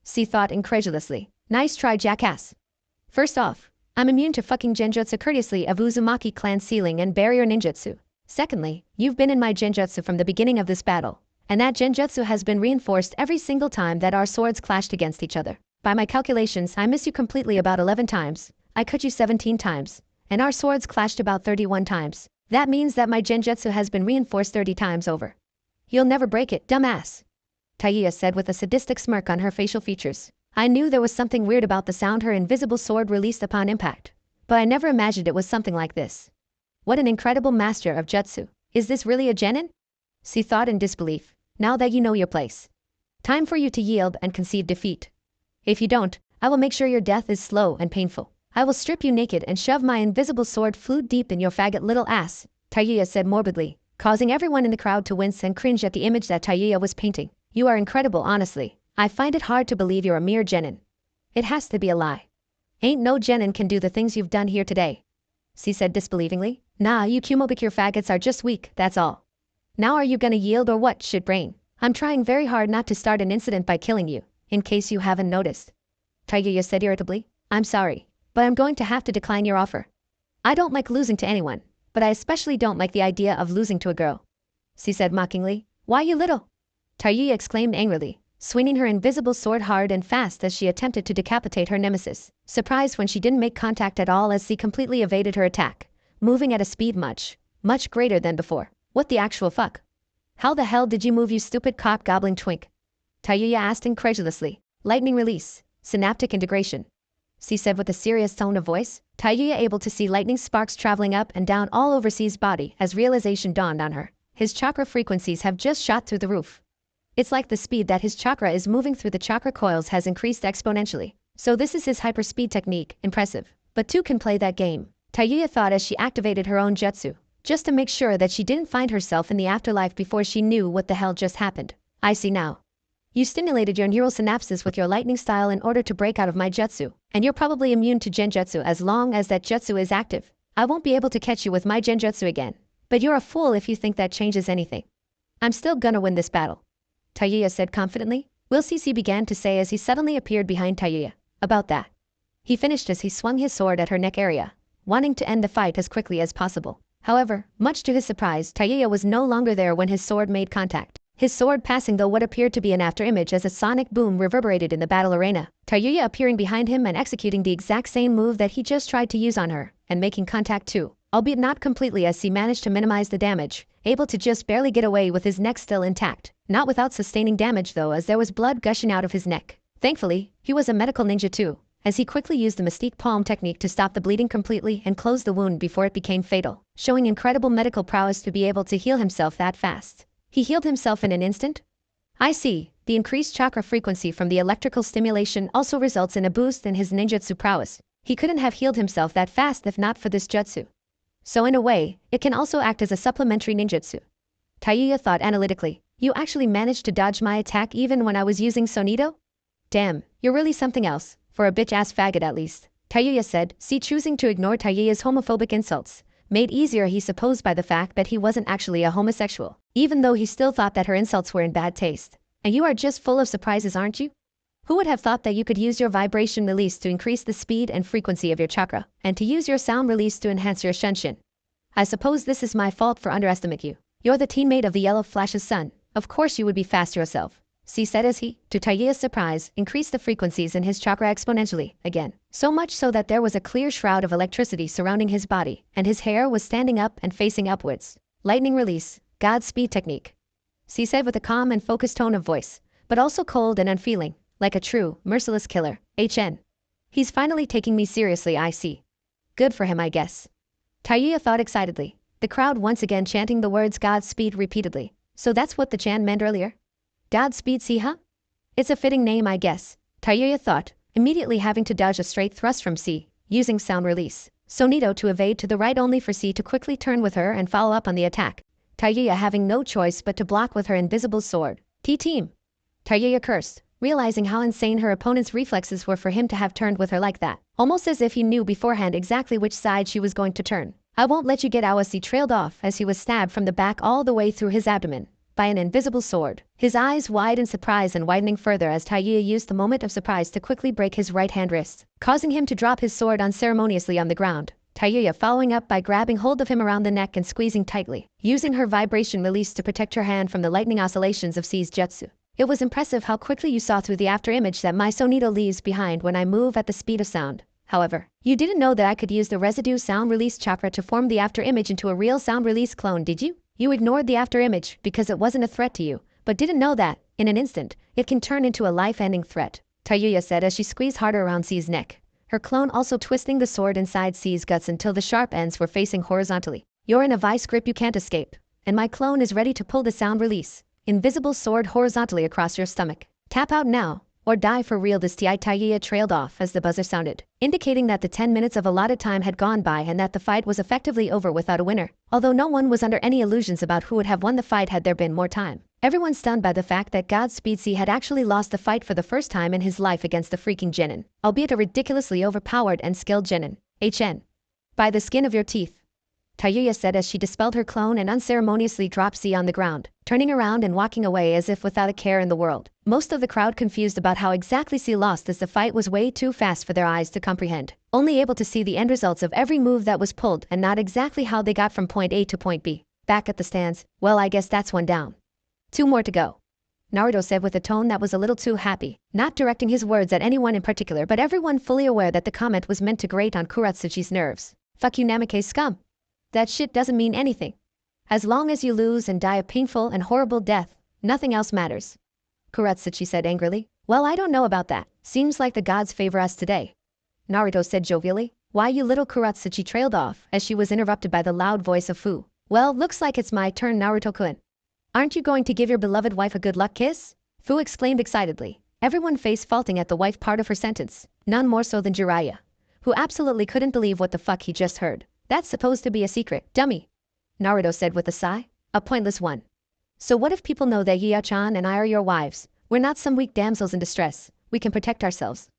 She thought incredulously. Nice try, jackass. First off, I'm immune to fucking genjutsu courtesy of Uzumaki clan sealing and barrier ninjutsu. Secondly, you've been in my genjutsu from the beginning of this battle, and that genjutsu has been reinforced every single time that our swords clashed against each other. By my calculations, I miss you completely about 11 times. I cut you 17 times, and our swords clashed about 31 times. That means that my genjutsu has been reinforced 30 times over. You'll never break it, dumbass, Taguya said with a sadistic smirk on her facial features. I knew there was something weird about the sound her invisible sword released upon impact, but I never imagined it was something like this. What an incredible master of jutsu. Is this really a genin? She thought in disbelief. Now that you know your place, time for you to yield and concede defeat. If you don't, I will make sure your death is slow and painful. I will strip you naked and shove my invisible sword flute deep in your faggot little ass, Taguya said morbidly, causing everyone in the crowd to wince and cringe at the image that Taguya was painting. You are incredible, honestly. I find it hard to believe you're a mere genin. It has to be a lie. Ain't no genin can do the things you've done here today, she said disbelievingly. Nah, you Kumobikure faggots are just weak, that's all. Now are you gonna yield or what, shitbrain? I'm trying very hard not to start an incident by killing you, in case you haven't noticed, Taguya said irritably. I'm sorry, but I'm going to have to decline your offer. I don't like losing to anyone, but I especially don't like the idea of losing to a girl, she said mockingly. Why, you little? Taguya exclaimed angrily, swinging her invisible sword hard and fast as she attempted to decapitate her nemesis, surprised when she didn't make contact at all as she completely evaded her attack, moving at a speed much greater than before. What the actual fuck? How the hell did you move, you stupid cock gobbling twink? Taguya asked incredulously. Lightning release, synaptic integration, she said with a serious tone of voice. Taguya able to see lightning sparks traveling up and down all over C's body as realization dawned on her. His chakra frequencies have just shot through the roof. It's like the speed that his chakra is moving through the chakra coils has increased exponentially. So this is his hyperspeed technique, impressive. But two can play that game, Taguya thought as she activated her own jutsu, just to make sure that she didn't find herself in the afterlife before she knew what the hell just happened. I see now. You stimulated your neural synapses with your lightning style in order to break out of my jutsu, and you're probably immune to genjutsu as long as that jutsu is active. I won't be able to catch you with my genjutsu again, but you're a fool if you think that changes anything. I'm still gonna win this battle, Taguya said confidently. Will CC began to say as he suddenly appeared behind Taguya. About that, he finished as he swung his sword at her neck area, wanting to end the fight as quickly as possible. However, much to his surprise, Taguya was no longer there when his sword made contact, his sword passing though what appeared to be an afterimage as a sonic boom reverberated in the battle arena, Taguya appearing behind him and executing the exact same move that he just tried to use on her, and making contact too, albeit not completely as he managed to minimize the damage, able to just barely get away with his neck still intact, not without sustaining damage though as there was blood gushing out of his neck. Thankfully, he was a medical ninja too, as he quickly used the Mystique Palm technique to stop the bleeding completely and close the wound before it became fatal, showing incredible medical prowess to be able to heal himself that fast. He healed himself in an instant? I see, The increased chakra frequency from the electrical stimulation also results in a boost in his ninjutsu prowess. He couldn't have healed himself that fast if not for this jutsu. So in a way, it can also act as a supplementary ninjutsu. Tayuya thought analytically. You actually managed to dodge my attack even when I was using Sonito? Damn, you're really something else, for a bitch-ass faggot at least. Tayuya said, choosing to ignore Tayuya's homophobic insults, made easier he supposed by the fact that he wasn't actually a homosexual, even though he still thought that her insults were in bad taste. And you are just full of surprises, aren't you? Who would have thought that you could use your vibration release to increase the speed and frequency of your chakra, and to use your sound release to enhance your shenshin? I suppose this is my fault for underestimating you. You're the teammate of the Yellow Flash's son. Of course you would be fast yourself. C said as he, to Tayuya's surprise, increased the frequencies in his chakra exponentially, again. So much so that there was a clear shroud of electricity surrounding his body, and his hair was standing up and facing upwards. Lightning release, Godspeed technique. C said with a calm and focused tone of voice, but also cold and unfeeling, like a true, merciless killer. HN. He's finally taking me seriously, I see. Good for him, I guess. Tayuya thought excitedly, the crowd once again chanting the words Godspeed repeatedly. So that's what the chant meant earlier? Godspeed, see, huh? It's a fitting name, I guess, Tayuya thought, immediately having to dodge a straight thrust from C, using sound release. Sonito to evade to the right only for C to quickly turn with her and follow up on the attack. Tayuya having no choice but to block with her invisible sword. T-team. Tayuya cursed, realizing how insane her opponent's reflexes were for him to have turned with her like that, almost as if he knew beforehand exactly which side she was going to turn. I won't let you get out as he trailed off as he was stabbed from the back all the way through his abdomen by an invisible sword, his eyes wide in surprise and widening further as Tayuya used the moment of surprise to quickly break his right hand wrist, causing him to drop his sword unceremoniously on the ground. Tayuya following up by grabbing hold of him around the neck and squeezing tightly, using her vibration release to protect her hand from the lightning oscillations of C's jutsu. It was impressive how quickly you saw through the after image that my Sonito leaves behind when I move at the speed of sound. However, you didn't know that I could use the residue sound release chakra to form the after image into a real sound release clone, did you? You ignored the after image because it wasn't a threat to you, but didn't know that, in an instant, it can turn into a life-ending threat, Tayuya said as she squeezed harder around C's neck, her clone also twisting the sword inside C's guts until the sharp ends were facing horizontally. You're in a vice grip you can't escape, and my clone is ready to pull the sound release. Invisible sword horizontally across your stomach. Tap out now, or die for real. This Tayuya trailed off as the buzzer sounded, indicating that the 10 minutes of allotted time had gone by and that the fight was effectively over without a winner, although no one was under any illusions about who would have won the fight had there been more time. Everyone stunned by the fact that Godspeed C had actually lost the fight for the first time in his life against the freaking genin, albeit a ridiculously overpowered and skilled genin. HN. By the skin of your teeth, Tayuya said as she dispelled her clone and unceremoniously dropped C on the ground, turning around and walking away as if without a care in the world. Most of the crowd confused about how exactly C lost as the fight was way too fast for their eyes to comprehend, only able to see the end results of every move that was pulled and not exactly how they got from point A to point B. Back at the stands, well, I guess that's one down. 2 more to go, Naruto said with a tone that was a little too happy, not directing his words at anyone in particular but everyone fully aware that the comment was meant to grate on Kuratsuchi's nerves. Fuck you, Namikaze scum. That shit doesn't mean anything. As long as you lose and die a painful and horrible death, nothing else matters. Kuratsuchi said angrily. Well, I don't know about that. Seems like the gods favor us today, Naruto said jovially. Why, you little. Kuratsuchi trailed off as she was interrupted by the loud voice of Fu. Well, looks like it's my turn, Naruto-kun. Aren't you going to give your beloved wife a good luck kiss? Fu exclaimed excitedly, everyone face faulting at the wife part of her sentence, none more so than Jiraiya, who absolutely couldn't believe what the fuck he just heard. That's supposed to be a secret, dummy, Naruto said with a sigh. A pointless one. So what if people know that Yiya-chan and I are your wives? We're not some weak damsels in distress. We can protect ourselves.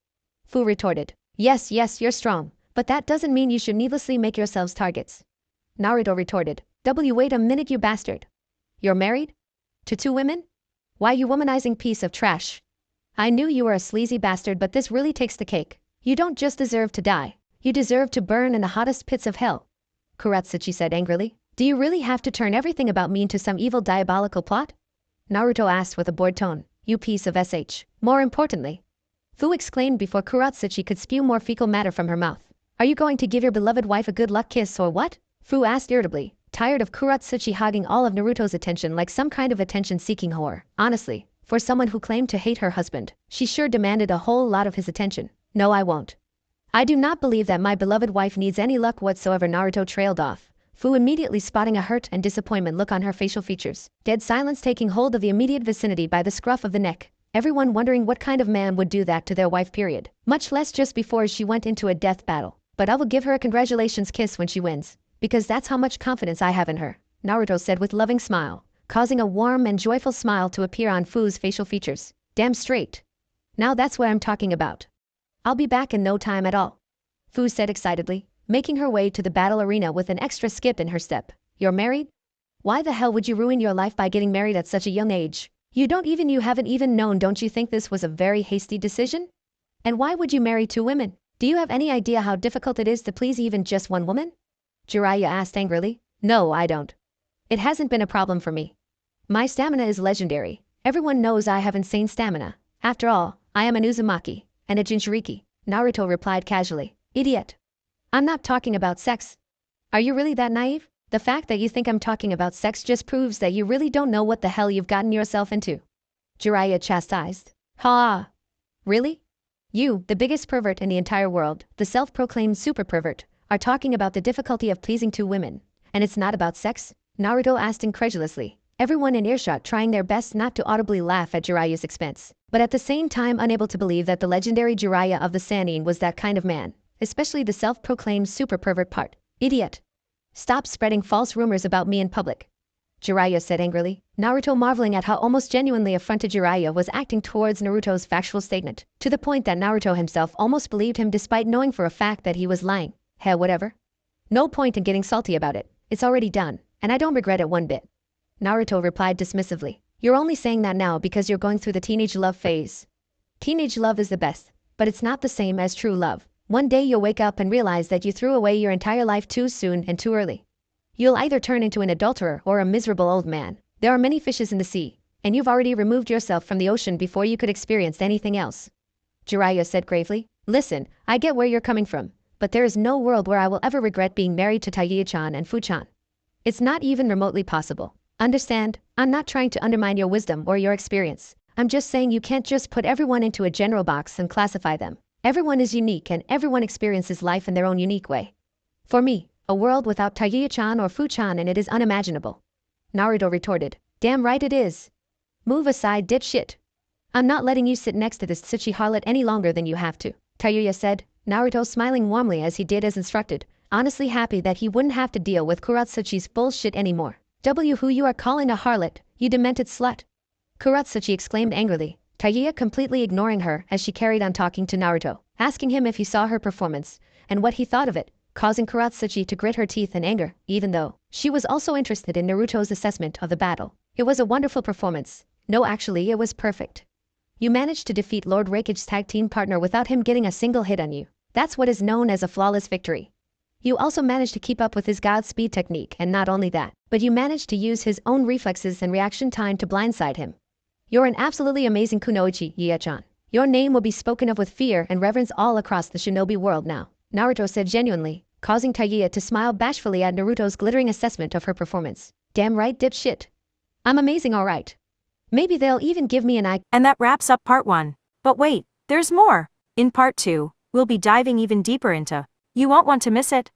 Fu retorted. Yes, you're strong, but that doesn't mean you should needlessly make yourselves targets, Naruto retorted. Wait a minute, you bastard. You're married? To 2 women? Why, you womanizing piece of trash. I knew you were a sleazy bastard, but this really takes the cake. You don't just deserve to die. You deserve to burn in the hottest pits of hell, Kuratsuchi said angrily. Do you really have to turn everything about me into some evil diabolical plot? Naruto asked with a bored tone. You piece of sh. More importantly, Fu exclaimed before Kuratsuchi could spew more fecal matter from her mouth. Are you going to give your beloved wife a good luck kiss or what? Fu asked irritably, tired of Kuratsuchi hogging all of Naruto's attention like some kind of attention-seeking whore. Honestly, for someone who claimed to hate her husband, she sure demanded a whole lot of his attention. No, I won't. I do not believe that my beloved wife needs any luck whatsoever. Naruto trailed off, Fu immediately spotting a hurt and disappointment look on her facial features. Dead silence taking hold of the immediate vicinity by the scruff of the neck. everyone wondering what kind of man would do that to their wife period, much less just before she went into a death battle. But I will give her a congratulations kiss when she wins, because that's how much confidence I have in her, Naruto said with loving smile, causing a warm and joyful smile to appear on Fu's facial features. Damn straight. Now that's what I'm talking about. I'll be back in no time at all, Fu said excitedly, making her way to the battle arena with an extra skip in her step. You're married? Why the hell would you ruin your life by getting married at such a young age? You haven't even known. Don't you think this was a very hasty decision? And why would you marry 2 women? Do you have any idea how difficult it is to please even just one woman? Jiraiya asked angrily. No, I don't. It hasn't been a problem for me. My stamina is legendary. Everyone knows I have insane stamina. After all, I am an Uzumaki, and a Jinchuriki, Naruto replied casually. Idiot. I'm not talking about sex. Are you really that naive? The fact that you think I'm talking about sex just proves that you really don't know what the hell you've gotten yourself into, Jiraiya chastised. Ha! Really? You, the biggest pervert in the entire world, the self-proclaimed super pervert, are talking about the difficulty of pleasing 2 women, and it's not about sex? Naruto asked incredulously, everyone in earshot trying their best not to audibly laugh at Jiraiya's expense, but at the same time unable to believe that the legendary Jiraiya of the Sannin was that kind of man, especially the self-proclaimed super pervert part. Idiot. Stop spreading false rumors about me in public, Jiraiya said angrily, Naruto marveling at how almost genuinely affronted Jiraiya was acting towards Naruto's factual statement, to the point that Naruto himself almost believed him despite knowing for a fact that he was lying. Heh, whatever. No point in getting salty about it, it's already done, and I don't regret it one bit, Naruto replied dismissively. You're only saying that now because you're going through the teenage love phase. Teenage love is the best, but it's not the same as true love. One day you'll wake up and realize that you threw away your entire life too soon and too early. You'll either turn into an adulterer or a miserable old man. There are many fishes in the sea, and you've already removed yourself from the ocean before you could experience anything else, Jiraiya said gravely. Listen, I get where you're coming from, but there is no world where I will ever regret being married to Taiyi-chan and Fu-chan. It's not even remotely possible. Understand, I'm not trying to undermine your wisdom or your experience. I'm just saying you can't just put everyone into a general box and classify them. Everyone is unique and everyone experiences life in their own unique way. For me, a world without Taiyi-chan or Fu-chan in it is unimaginable, Naruto retorted. Damn right it is. Move aside, dipshit. I'm not letting you sit next to this Tsuchi harlot any longer than you have to, Taiuya said, Naruto smiling warmly as he did as instructed, honestly happy that he wouldn't have to deal with Kuratsuchi's bullshit anymore. Who you are calling a harlot, you demented slut? Kuratsuchi exclaimed angrily, Taiuya completely ignoring her as she carried on talking to Naruto, asking him if he saw her performance, and what he thought of it, causing Kuratsuchi to grit her teeth in anger, even though she was also interested in Naruto's assessment of the battle. It was a wonderful performance. No, actually, it was perfect. You managed to defeat Lord Raikage's tag team partner without him getting a single hit on you. That's what is known as a flawless victory. You also managed to keep up with his Godspeed technique, and not only that, but you managed to use his own reflexes and reaction time to blindside him. You're an absolutely amazing kunoichi, Ie-chan. Your name will be spoken of with fear and reverence all across the shinobi world now, Naruto said genuinely, causing Taiuya to smile bashfully at Naruto's glittering assessment of her performance. Damn right, dipshit. I'm amazing, alright. Maybe they'll even give me an eye. And that wraps up part 1. But wait, there's more. In part 2, we'll be diving even deeper into. You won't want to miss it.